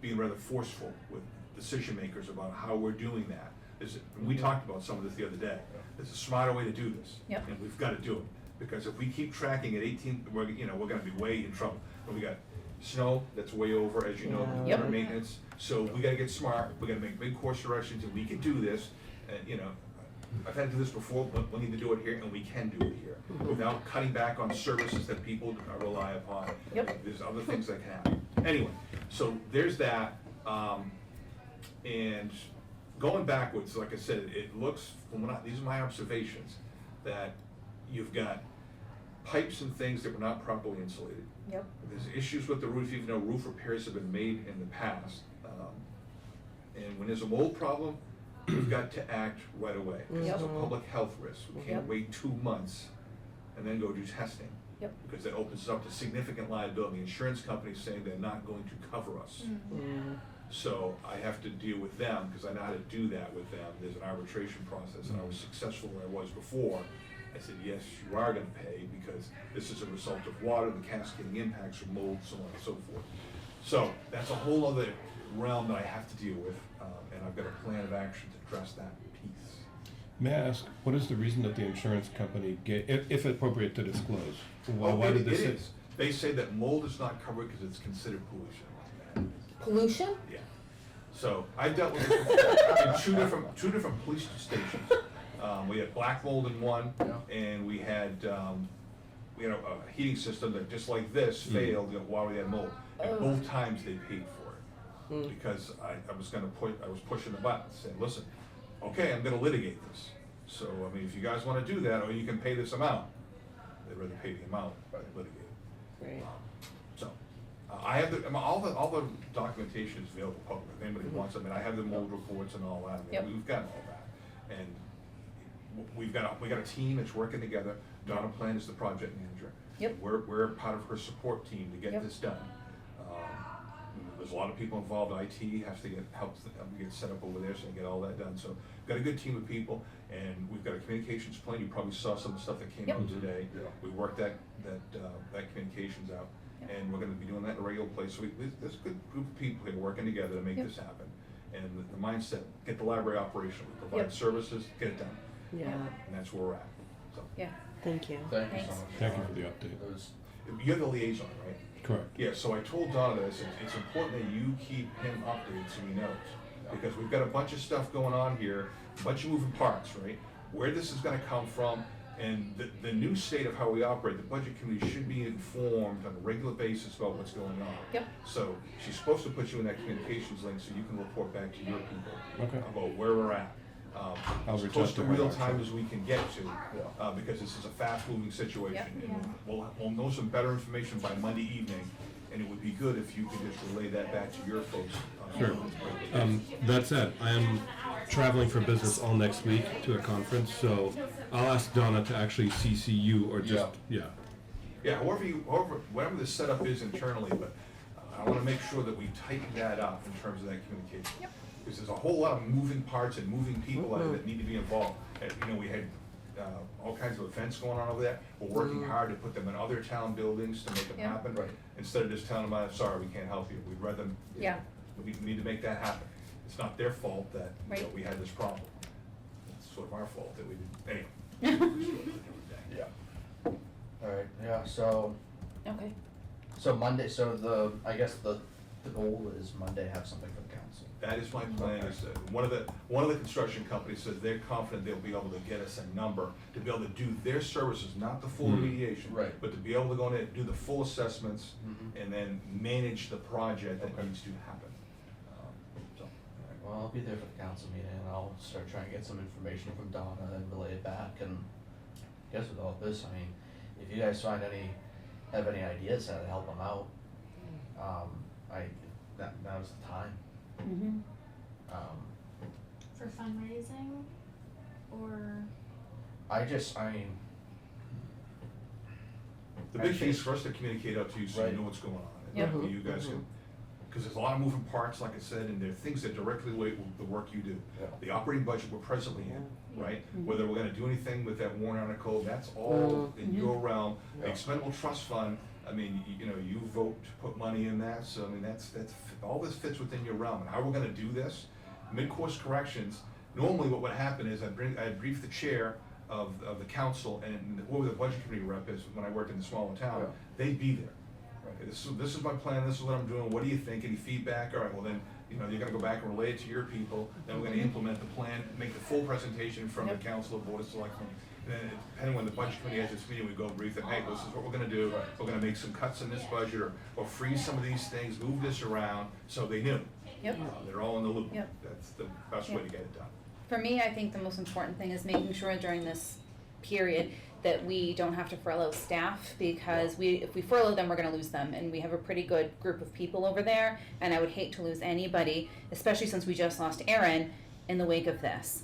being rather forceful with decision makers about how we're doing that. We talked about some of this the other day. There's a smarter way to do this, Yep. and we've got to do it. Because if we keep tracking at 18, we're going to be way in trouble. And we got snow that's way over, as you know, Yep. our maintenance. So we got to get smart. We got to make big course directions, and we can do this. I've had to do this before, but we need to do it here, and we can do it here without cutting back on services that people rely upon. Yep. There's other things that can happen. Anyway, So there's that, and going backwards, like I said, it looks, these are my observations, that you've got pipes and things that were not properly insulated. Yep. There's issues with the roof, even though roof repairs have been made in the past. And when there's a mold problem, we've got to act right away, because it's a Mhm. public health risk. We can't Yep. wait 2 months and then go do testing. Yep. Because that opens up to significant liability. Insurance companies saying they're not going to cover us. Mm. So I have to deal with them, because I know how to do that with them. There's an arbitration process, and I was successful where I was before. I said, yes, you are gonna pay, because this is a result of water, the cascading impacts from mold, so on and so forth. So that's a whole other realm that I have to deal with, and I've got a plan of action to address that piece. May I ask, what is the reason that the insurance company gave, if appropriate to disclose? Why It did they say? is. They say that mold is not covered because it's considered pollution. Pollution? Yeah. So I've dealt with it in two different police stations. We had black mold in one, Yeah. and we had a heating system that just like this failed while we had mold. And both times they paid for it. Because I was pushing the button, saying, listen, okay, I'm gonna litigate this. So, I mean, if you guys wanna do that, or you can pay this amount, they'd rather pay the amount than litigate it. Right. So, I have all the documentation is available public, if anybody wants, I mean, I have the mold reports and all that, I mean, Yep. we've got all that. And we got a team that's working together, Donna Plan is the project manager. Yep. We're part of her support team to get Yep. this done. There's a lot of people involved, IT has to help get set up over there, so they get all that done, so, we've got a good team of people, and we've got a communications plan, you probably saw some of the stuff that came Yep. out today. Yeah. We worked that communications out, Yep. and we're gonna be doing that in a regular place, so there's a good group of people here working together to make Yep. this happen. And the mindset, get the library operational, we provide Yep. services, get it done, Yeah, and that's where we're at, so. Yeah. thank you. Thank you so Thanks. much. Thank you for the update. It was, You're the liaison, right? Correct. Yeah, so I told Donna that it's important that you keep him updated so he knows. Because we've got a bunch of stuff going on here, a bunch of moving parts, right? Where this is gonna come from, and the new state of how we operate, the budget committee should be informed on a regular basis about what's going on. Yep. So she's supposed to put you in that communications link so you can report back to your people Okay. about where we're at. I'll As reach close out to to her, real time actually. as we can get to, because this is a fast-moving situation. Yep. And we'll know some better information by Monday evening, and it would be good if you could just relay that back to your folks. Sure. That said, I am traveling for business all next week to a conference, so I'll ask Donna to actually CC you or just, yeah. Yeah, whatever the setup is internally, but I wanna make sure that we tighten that up in terms of that communication. Yep. Because there's a whole lot of moving parts and moving people out that need to be involved. And, we had all kinds of events going on over there. We're working hard to put them in other town buildings to make them Yeah. happen. Right. Instead of just telling them, sorry, we can't help you. We'd rather, Yeah. we need to make that happen. It's not their fault that, Right. we had this problem. It's sort of our fault that we didn't, anyway. yeah. Alright, yeah, so Okay. Monday, I guess the goal is Monday have something for the council. That is my plan, is that one of the construction companies says they're confident they'll be able to get us a number to be able to do their services, not the full remediation. Right. But to be able to go in and do the full assessments Mhm. and then manage the project that Okay. needs to happen. So, Alright, well, I'll be there for the council meeting and I'll start trying to get some information from Donna and relay it back, and I guess with all this, I mean, if you guys have any ideas how to help them out, now's the time. Mm-hmm. For fundraising, or I mean, the big thing is for us to communicate out to you so you Right. know what's going on. And Yep. that way you guys can, because there's a lot of moving parts, like I said, and there are things that directly relate with the work you do. Yeah. The operating budget we're presently in, right? Mhm. Whether we're gonna do anything with that warrant article, that's all in your realm. The Yeah. expendable trust fund, I mean, you vote to put money in that, so I mean, that's, all this fits within your realm. And how we're gonna do this, mid-course corrections, normally what would happen is I'd brief the chair of the council and whoever the budget committee rep is, when I worked in the smaller town, Yeah. they'd be there. Okay, this is my plan, this is what I'm doing, what do you think, any feedback? All right, well then, you're gonna go back and relay it to your people, then we're gonna implement the plan, make the full presentation from the Yep. council of board of selectmen, And then depending when the budget committee has its meeting, we go brief them, hey, this is what we're gonna do. We're gonna make some cuts in this budget, or freeze some of these things, move this around, so they knew. Yep. They're all in the loop. Yep. That's the best way to get it done. For me, I think the most important thing is making sure during this period that we don't have to furlough staff, because if we furlough them, we're gonna lose them, and we have a pretty good group of people over there, and I would hate to lose anybody, especially since we just lost Aaron in the wake of this.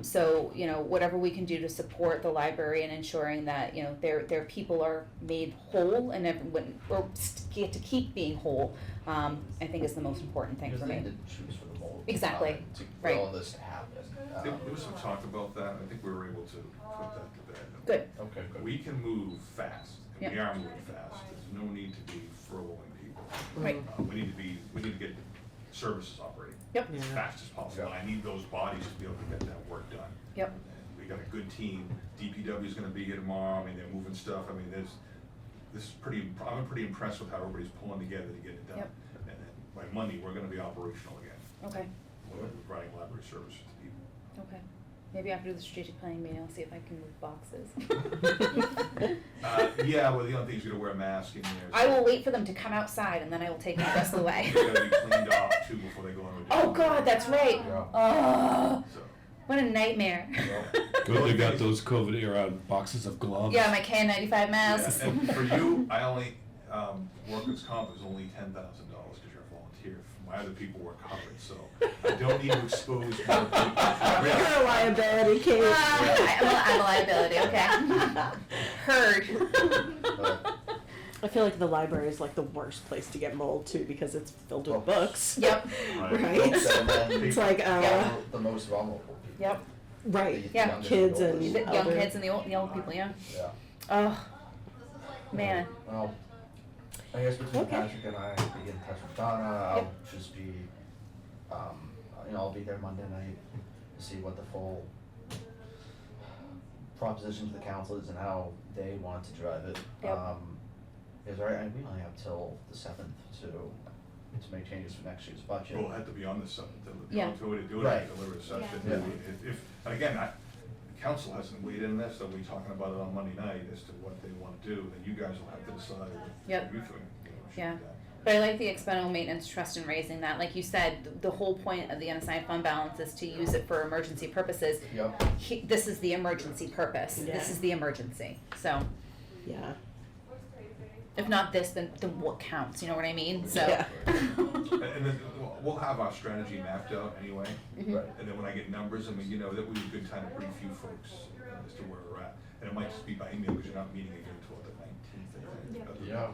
So, you know, whatever we can do to support the library and ensuring that, you know, their people are made whole and everyone, or get to keep being whole, I think is the most important thing Because for they me. didn't choose for the mold. Exactly. For Right. all this to happen. There was some talk about that, I think we were able to put that to bed. Good. Okay, good. We can move fast, and we Yep. are moving fast, there's no need to be furloughing people. Right. We need to get services operating. Yep. As Yeah. fast as possible, Yeah. I need those bodies to be able to get that work done. Yep. And we got a good team, DPW is gonna be here tomorrow, I mean, they're moving stuff, I mean, I'm pretty impressed with how everybody's pulling together to get it done. Yep. And then by Monday, we're gonna be operational again, Okay. we're providing library services to people. Okay. Maybe after the strategic planning meeting, I'll see if I can move boxes. Yeah, well, the only thing is you're gonna wear a mask in there. I will wait for them to come outside and then I will take them the rest of the way. They gotta be cleaned off too before they go into a. Oh God, that's right. Yeah. Oh, So, what a nightmare. Good, they got those COVID era boxes of gloves. Yeah, my KN95 masks. yeah, and for you, I only, workers' comp is only $10,000 because you're a volunteer. My other people were covered, so I don't need to expose more people. You're a liability, Kate. I'm a liability, okay. Heard. I feel like the library is like the worst place to get mold too, because it's filled with Oh. books. Yep, Right? Books and then It's like, Yeah. the most vulnerable people. yep. right. Yeah. Youngest Kids and and The oldest. young Elder. kids and the old people, yeah. Yeah. Oh, man. Well, I guess between Okay. Patrick and I, be in touch with Donna, I'll just be, I'll be there Monday night to see what the full proposition to the council is and how they want to drive it. Yep. Is right, and we only have till the 7th to make changes for next year's budget. We'll have to be on the seventh, Yeah. to do it, Right. deliver a session. Yeah. If, and again, the council hasn't weighed in this, so we're talking about it on Monday night as to what they wanna do, then you guys will have to decide what Yep. you think, you know, should be Yeah. done. But I like the expendable maintenance trust and raising that. Like you said, the whole point of the unassigned fund balance is to use it for emergency purposes. Yep, This is the emergency purpose. Yeah. This is the emergency. So Yeah. if not this, then what counts? You know what I mean? So. Yeah. And then we'll have our strategy mapped out anyway, Mhm. right. and then when I get numbers, I mean, you know, that would be a good time to brief you folks as to where we're at. And it might just be by email, because you're not meeting again until the 19th, I think. Yeah.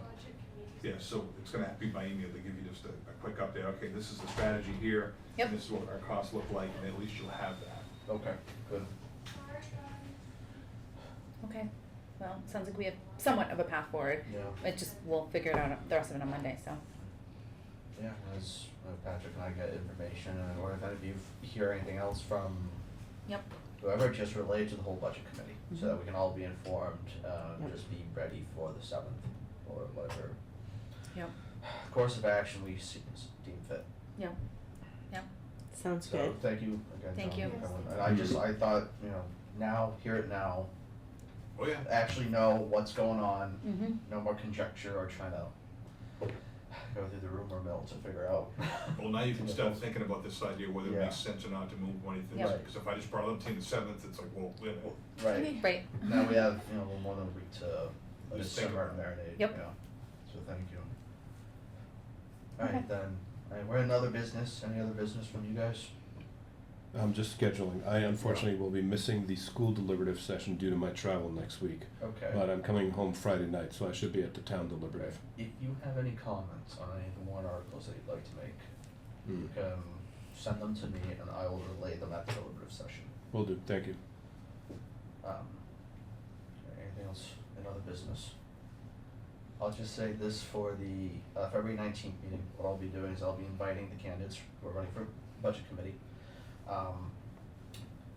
Yeah, so it's gonna have to be by email to give you just a quick update, okay, this is the strategy here. Yep. This is what our costs look like, and at least you'll have that. Okay, good. Okay. Well, sounds like we have somewhat of a path forward. Yeah. It just we'll figure it out the rest of it on Monday. So. Yeah, as Patrick and I get information, or if you hear anything else from Yep. whoever, just relate to the whole budget committee, so that Mhm. we can all be informed, Yep. just be ready for the 7th, or whatever Yep. course of action we deem fit. Yep. Yep. Sounds So, good. thank you again, Thank Tom, you. for coming. And I thought, now, hear it now, Oh, yeah. actually know what's going on, Mhm. no more conjecture or trying to go through the rumor mill to figure out. Well, now you can start thinking about this idea, whether it Yeah. makes sense or not to move money things, Yep. because if I just brought it up to you on the 7th, it's like, well, wait a minute. Right. Right. Now we have, a little more than a week to let it Just think simmer about and it. marinate, Yep. yeah. So thank you. Alright Okay. then, we're in other business, any other business from you guys? Just scheduling. I unfortunately will be missing the school deliberative session due to my travel next week. Okay. But I'm coming home Friday night, so I should be at the town deliberative. If you have any comments on any of the warrant articles that you'd like to make, you Mm. can send them to me and I will relay them at the deliberative session. Will do, thank you. Anything else in other business? I'll just say this for the February 19th meeting, what I'll be doing is I'll be inviting the candidates who are running for budget committee.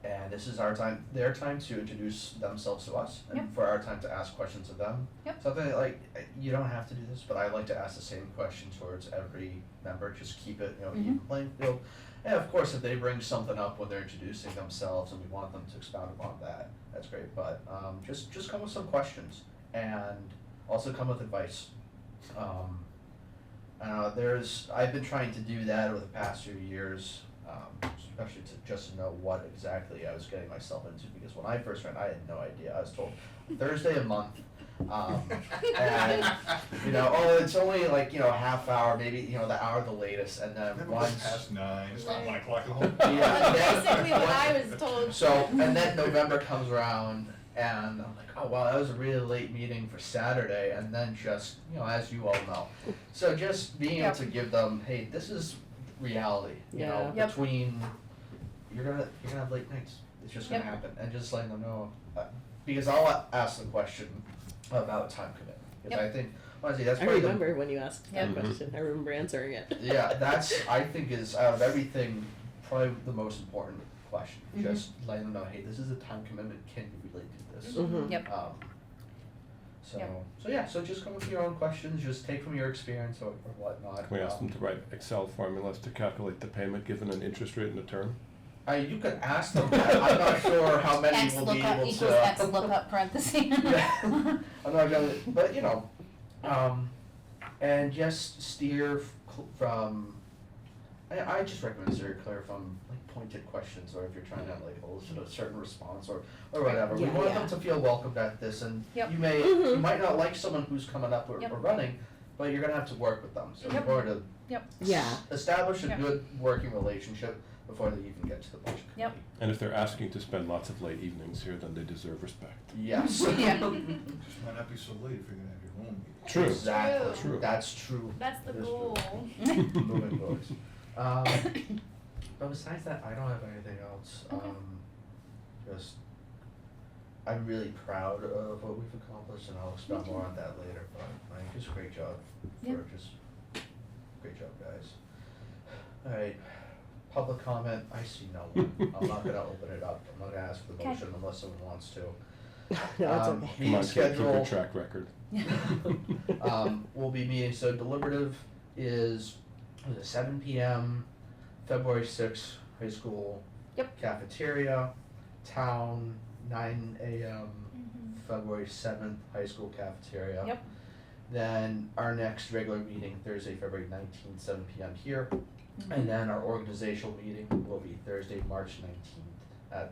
And this is our time, their time to introduce themselves to us, and Yep. for our time to ask questions of them. Yep. Something like, you don't have to do this, but I like to ask the same question towards every member, just keep it, Mm-hmm. even playing field. And of course, if they bring something up when they're introducing themselves and we want them to expound upon that, that's great, but, just come with some questions, and also come with advice. I've been trying to do that over the past few years, especially to know what exactly I was getting myself into, because when I first ran, I had no idea. I was told Thursday a month, and, it's only like, a half hour, maybe, the hour the latest, and then Never once. went past 9, it's not Right. 1 o'clock at home. Yeah. That's basically what I was told. So, and then November comes around, and I'm like, oh wow, that was a really late meeting for Saturday, and then just, as you all know. So just being able Yep. to give them, hey, this is reality, Yeah. Yep. between, you're gonna have late nights, it's just gonna Yep. happen, and just letting them know, because I'll ask the question about time commitment, because Yep. I think, honestly, that's I probably the remember when you asked that Yep. question. I remember answering it. yeah, that's, I think is, out of everything, probably the most important question. Mhm. Just letting them know, hey, this is a time commitment, can you relate to this? Mhm. Yep. So so just come with your own questions, just take from your experience or whatnot. Can we ask them to write Excel formulas to calculate the payment given an interest rate and a term? You could ask them that, I'm not sure how many X will be lookup able equals to. X lookup parentheses. Yeah. I'm not gonna, but and just steer from, I just recommend steer clear from like pointed questions, or if you're trying to like elicit a certain response or whatever. We Yeah, want yeah. them to feel welcomed at this, and Yep. you may, Mhm. you might not like someone who's coming up or Yep. running, but you're gonna have to work with them, so Yep. in order to Yeah. establish a Yep. good working relationship before they even get to the budget Yep. committee. And if they're asking to spend lots of late evenings here, then they deserve respect. Yes. Yeah. Just might not be so late if you're gonna have your own meeting. True. Exactly, True. that's true. That's the That is goal. true. Moving forwards. But besides that, I don't have anything else. Okay. Just, I'm really proud of what we've accomplished, and I'll expound more on that later, but just great job Yeah. great job, guys. Alright, public comment, I see no one. I'm not gonna open it up, I'm not gonna ask for the Okay. motion unless someone wants to. No, it's okay. Come Meeting on, keep your schedule. track record. We'll be meeting, so deliberative is 7 PM, February 6th, high school. Yep. Cafeteria, town, 9 AM, Mhm. February 7th, high school cafeteria. Yep. Then our next regular meeting, Thursday, February 19th, 7 PM here. Mm-hmm. And then our organizational meeting will be Thursday, March 19th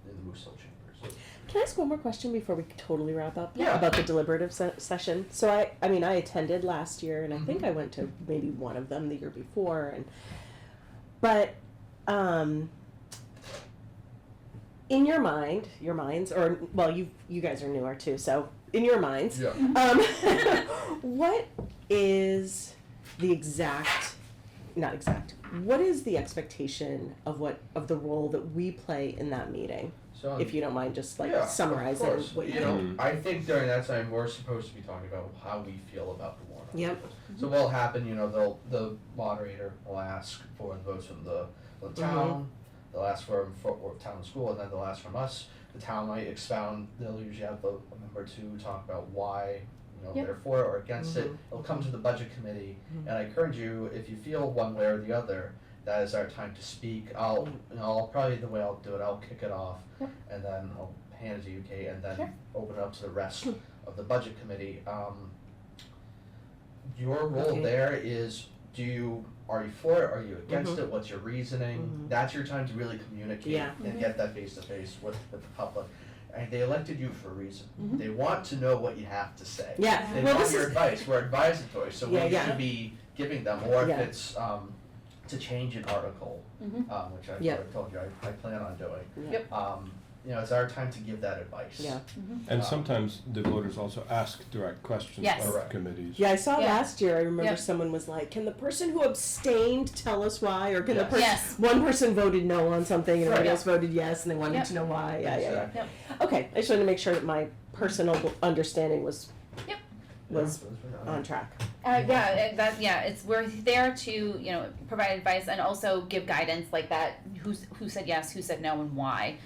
in the Moose Hill Chambers. Can I ask one more question before we totally wrap up? Yeah. About the deliberative session. So I mean, I attended last year, and I think Mhm. I went to maybe one of them the year before, but in your minds, or well, you guys are newer too, so in your minds, Yeah. what is the what is the expectation of the role that we play in that meeting? So If you don't mind just like Yeah, of summarizing course. what You you know, Mm. I think during that time, we're supposed to be talking about how we feel about the warrant. Yep. articles. So what'll happen, the moderator will ask for the votes from the town, they'll ask for town and school, and then they'll ask from us. The town might expound, they'll usually have a member to talk about why, Yep. they're for it or against it. Mhm. It'll come to the budget committee, Mhm. and I encourage you, if you feel one way or the other, that is our time to speak. I'll probably, the way I'll do it, I'll kick it off, Yep. and then I'll hand it to you, Kate, and then Sure. open it up to the rest of the budget committee. Your role Okay. there is, are you for it, are you against Mhm. it, what's your reasoning? Mhm. That's your time to really communicate Yeah. and Mhm. get that face to face with the public. And they elected you for a reason. Mhm. They want to know what you have to say. Yeah, They well, want this your is- advice, we're advisatory, so we Yeah, yeah. should be giving them, or if Yeah. it's, to change an article, Mhm. which I've Yeah. already told you I plan on doing. Yep. It's our time to give that advice. Yeah. And sometimes the voters also ask direct questions Yes. of Correct. committees. Yeah, I saw Yeah. last year. I remember Yep. someone was like, "Can the person who abstained tell us why?" Or can the Yes. person Yes. one person voted no on something and everybody Right. else voted yes, and they wanted Yep. to know why. Yeah, yeah, Exactly. Yep. yeah. Okay, I just wanted to make sure that my personal understanding was Yep. was Yeah, on track. we're there to, you know, provide advice and also give guidance like that, who said yes, who said no, and why.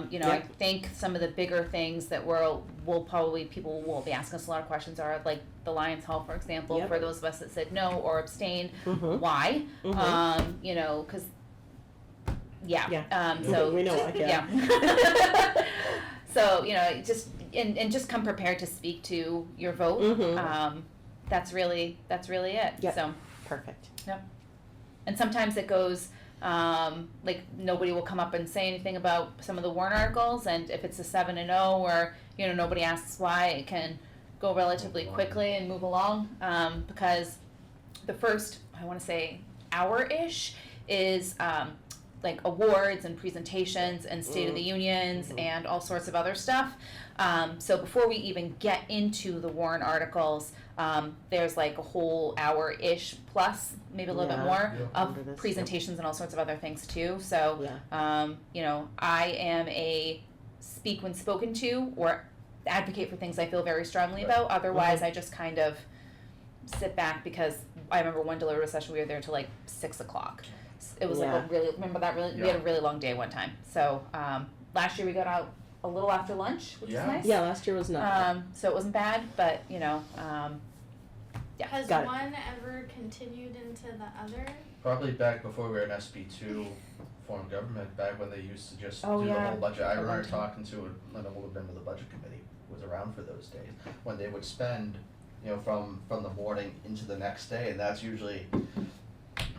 You know, I Yep. think some of the bigger things that people will be asking us a lot of questions are like the Lions Hall, for example, Yep. for those of us that said no or abstained, Mhm. why? Mhm. You know, cause, Yeah. so. We know, Yeah. So, you know, just come prepared to speak to your vote. Mhm. That's really it. Yep. So, Perfect. and sometimes it goes, like nobody will come up and say anything about some of the warrant articles, and if it's a 7-0 or, you know, nobody asks why, it can go relatively Move along. quickly and move along, because the first, I wanna say, hour-ish is, like awards and presentations and State of the Unions and all sorts of other stuff. So before we even get into the warrant articles, there's like a whole hour-ish plus, maybe a little bit Yeah. more Yeah. Under of this, presentations and all sorts of other things too. So, Yeah. you know, I am a speak when spoken to or advocate for things I feel very strongly Right. about. Otherwise, I just kind of sit back because I remember one deliberative session we were there till like 6 o'clock. It was like Yeah. a really, remember that really, we had a really long day one time. So, last year we got out a little after lunch, which Yeah. was nice. Yeah, last year was not. So it wasn't bad, but you know, yeah. Has Got it. one ever continued into the other? Probably back before we were in SB2 form of government, back when they used to just Oh, do the yeah. whole budget. I A long remember time. talking to Linda would have been with the budget committee, was around for those days, when they would spend, you know, from the morning into the next day, and that's usually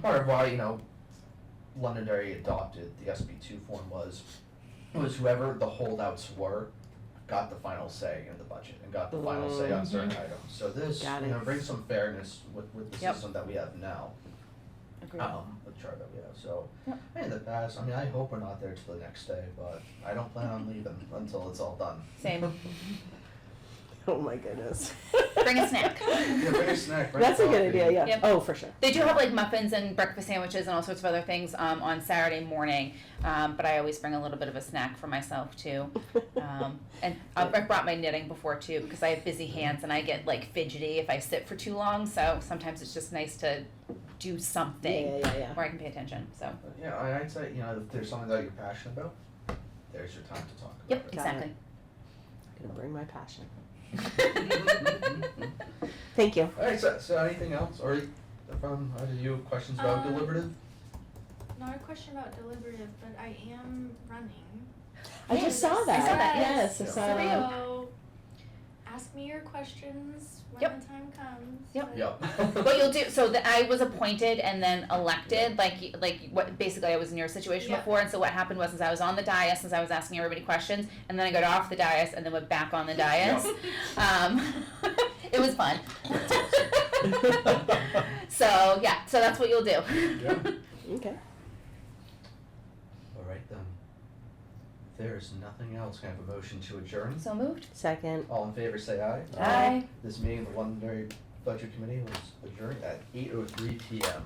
part of why, you know, Londonderry adopted the SB2 form was whoever the holdouts were got the final say in the budget and got the final say on certain items. So this, Got you it. know, brings some fairness with the Yep. system that we have now. Agreed. The chart that we have, so, Yep. in the past, I mean, I hope we're not there till the next day, but I don't plan on leaving until it's all done. Same. Oh my goodness. Bring a snack. Yeah, bring a snack, bring That's a good coffee. idea, yeah. Yep. Oh, for sure. They do have like muffins and breakfast sandwiches and all sorts of other things on Saturday morning, but I always bring a little bit of a snack for myself too. And I brought my knitting before too because I have busy hands and I get like fidgety if I sit for too long. So sometimes it's just nice to do something Yeah. where I can pay attention. So But yeah, I'd say, you know, if there's something that you're passionate about, there's your time to talk about yep, it. Got it. exactly. Gonna bring my passion. Thank you. Alright, so anything else, or from either you have questions about Um, deliberative? Not a question about deliberative, but I am running. I just saw that. I saw that, Yes, I yeah. saw that. So, ask me your questions when Yep. the time comes. Yep. but- Yep. What you'll do, so I was appointed and then elected, like what, basically I was in your situation Yeah. before, and so what happened was, I was on the dais, as I was asking everybody questions, and then I got off the dais, and then went back on the dais. It was fun. So, yeah, so that's what you'll do. Yeah. Okay. Alright then. If there is nothing else, can I have a motion to adjourn? So moved. Second. All in favor, say aye. Aye. This meeting of the Londonderry Budget Committee was adjourned at 8:03 PM.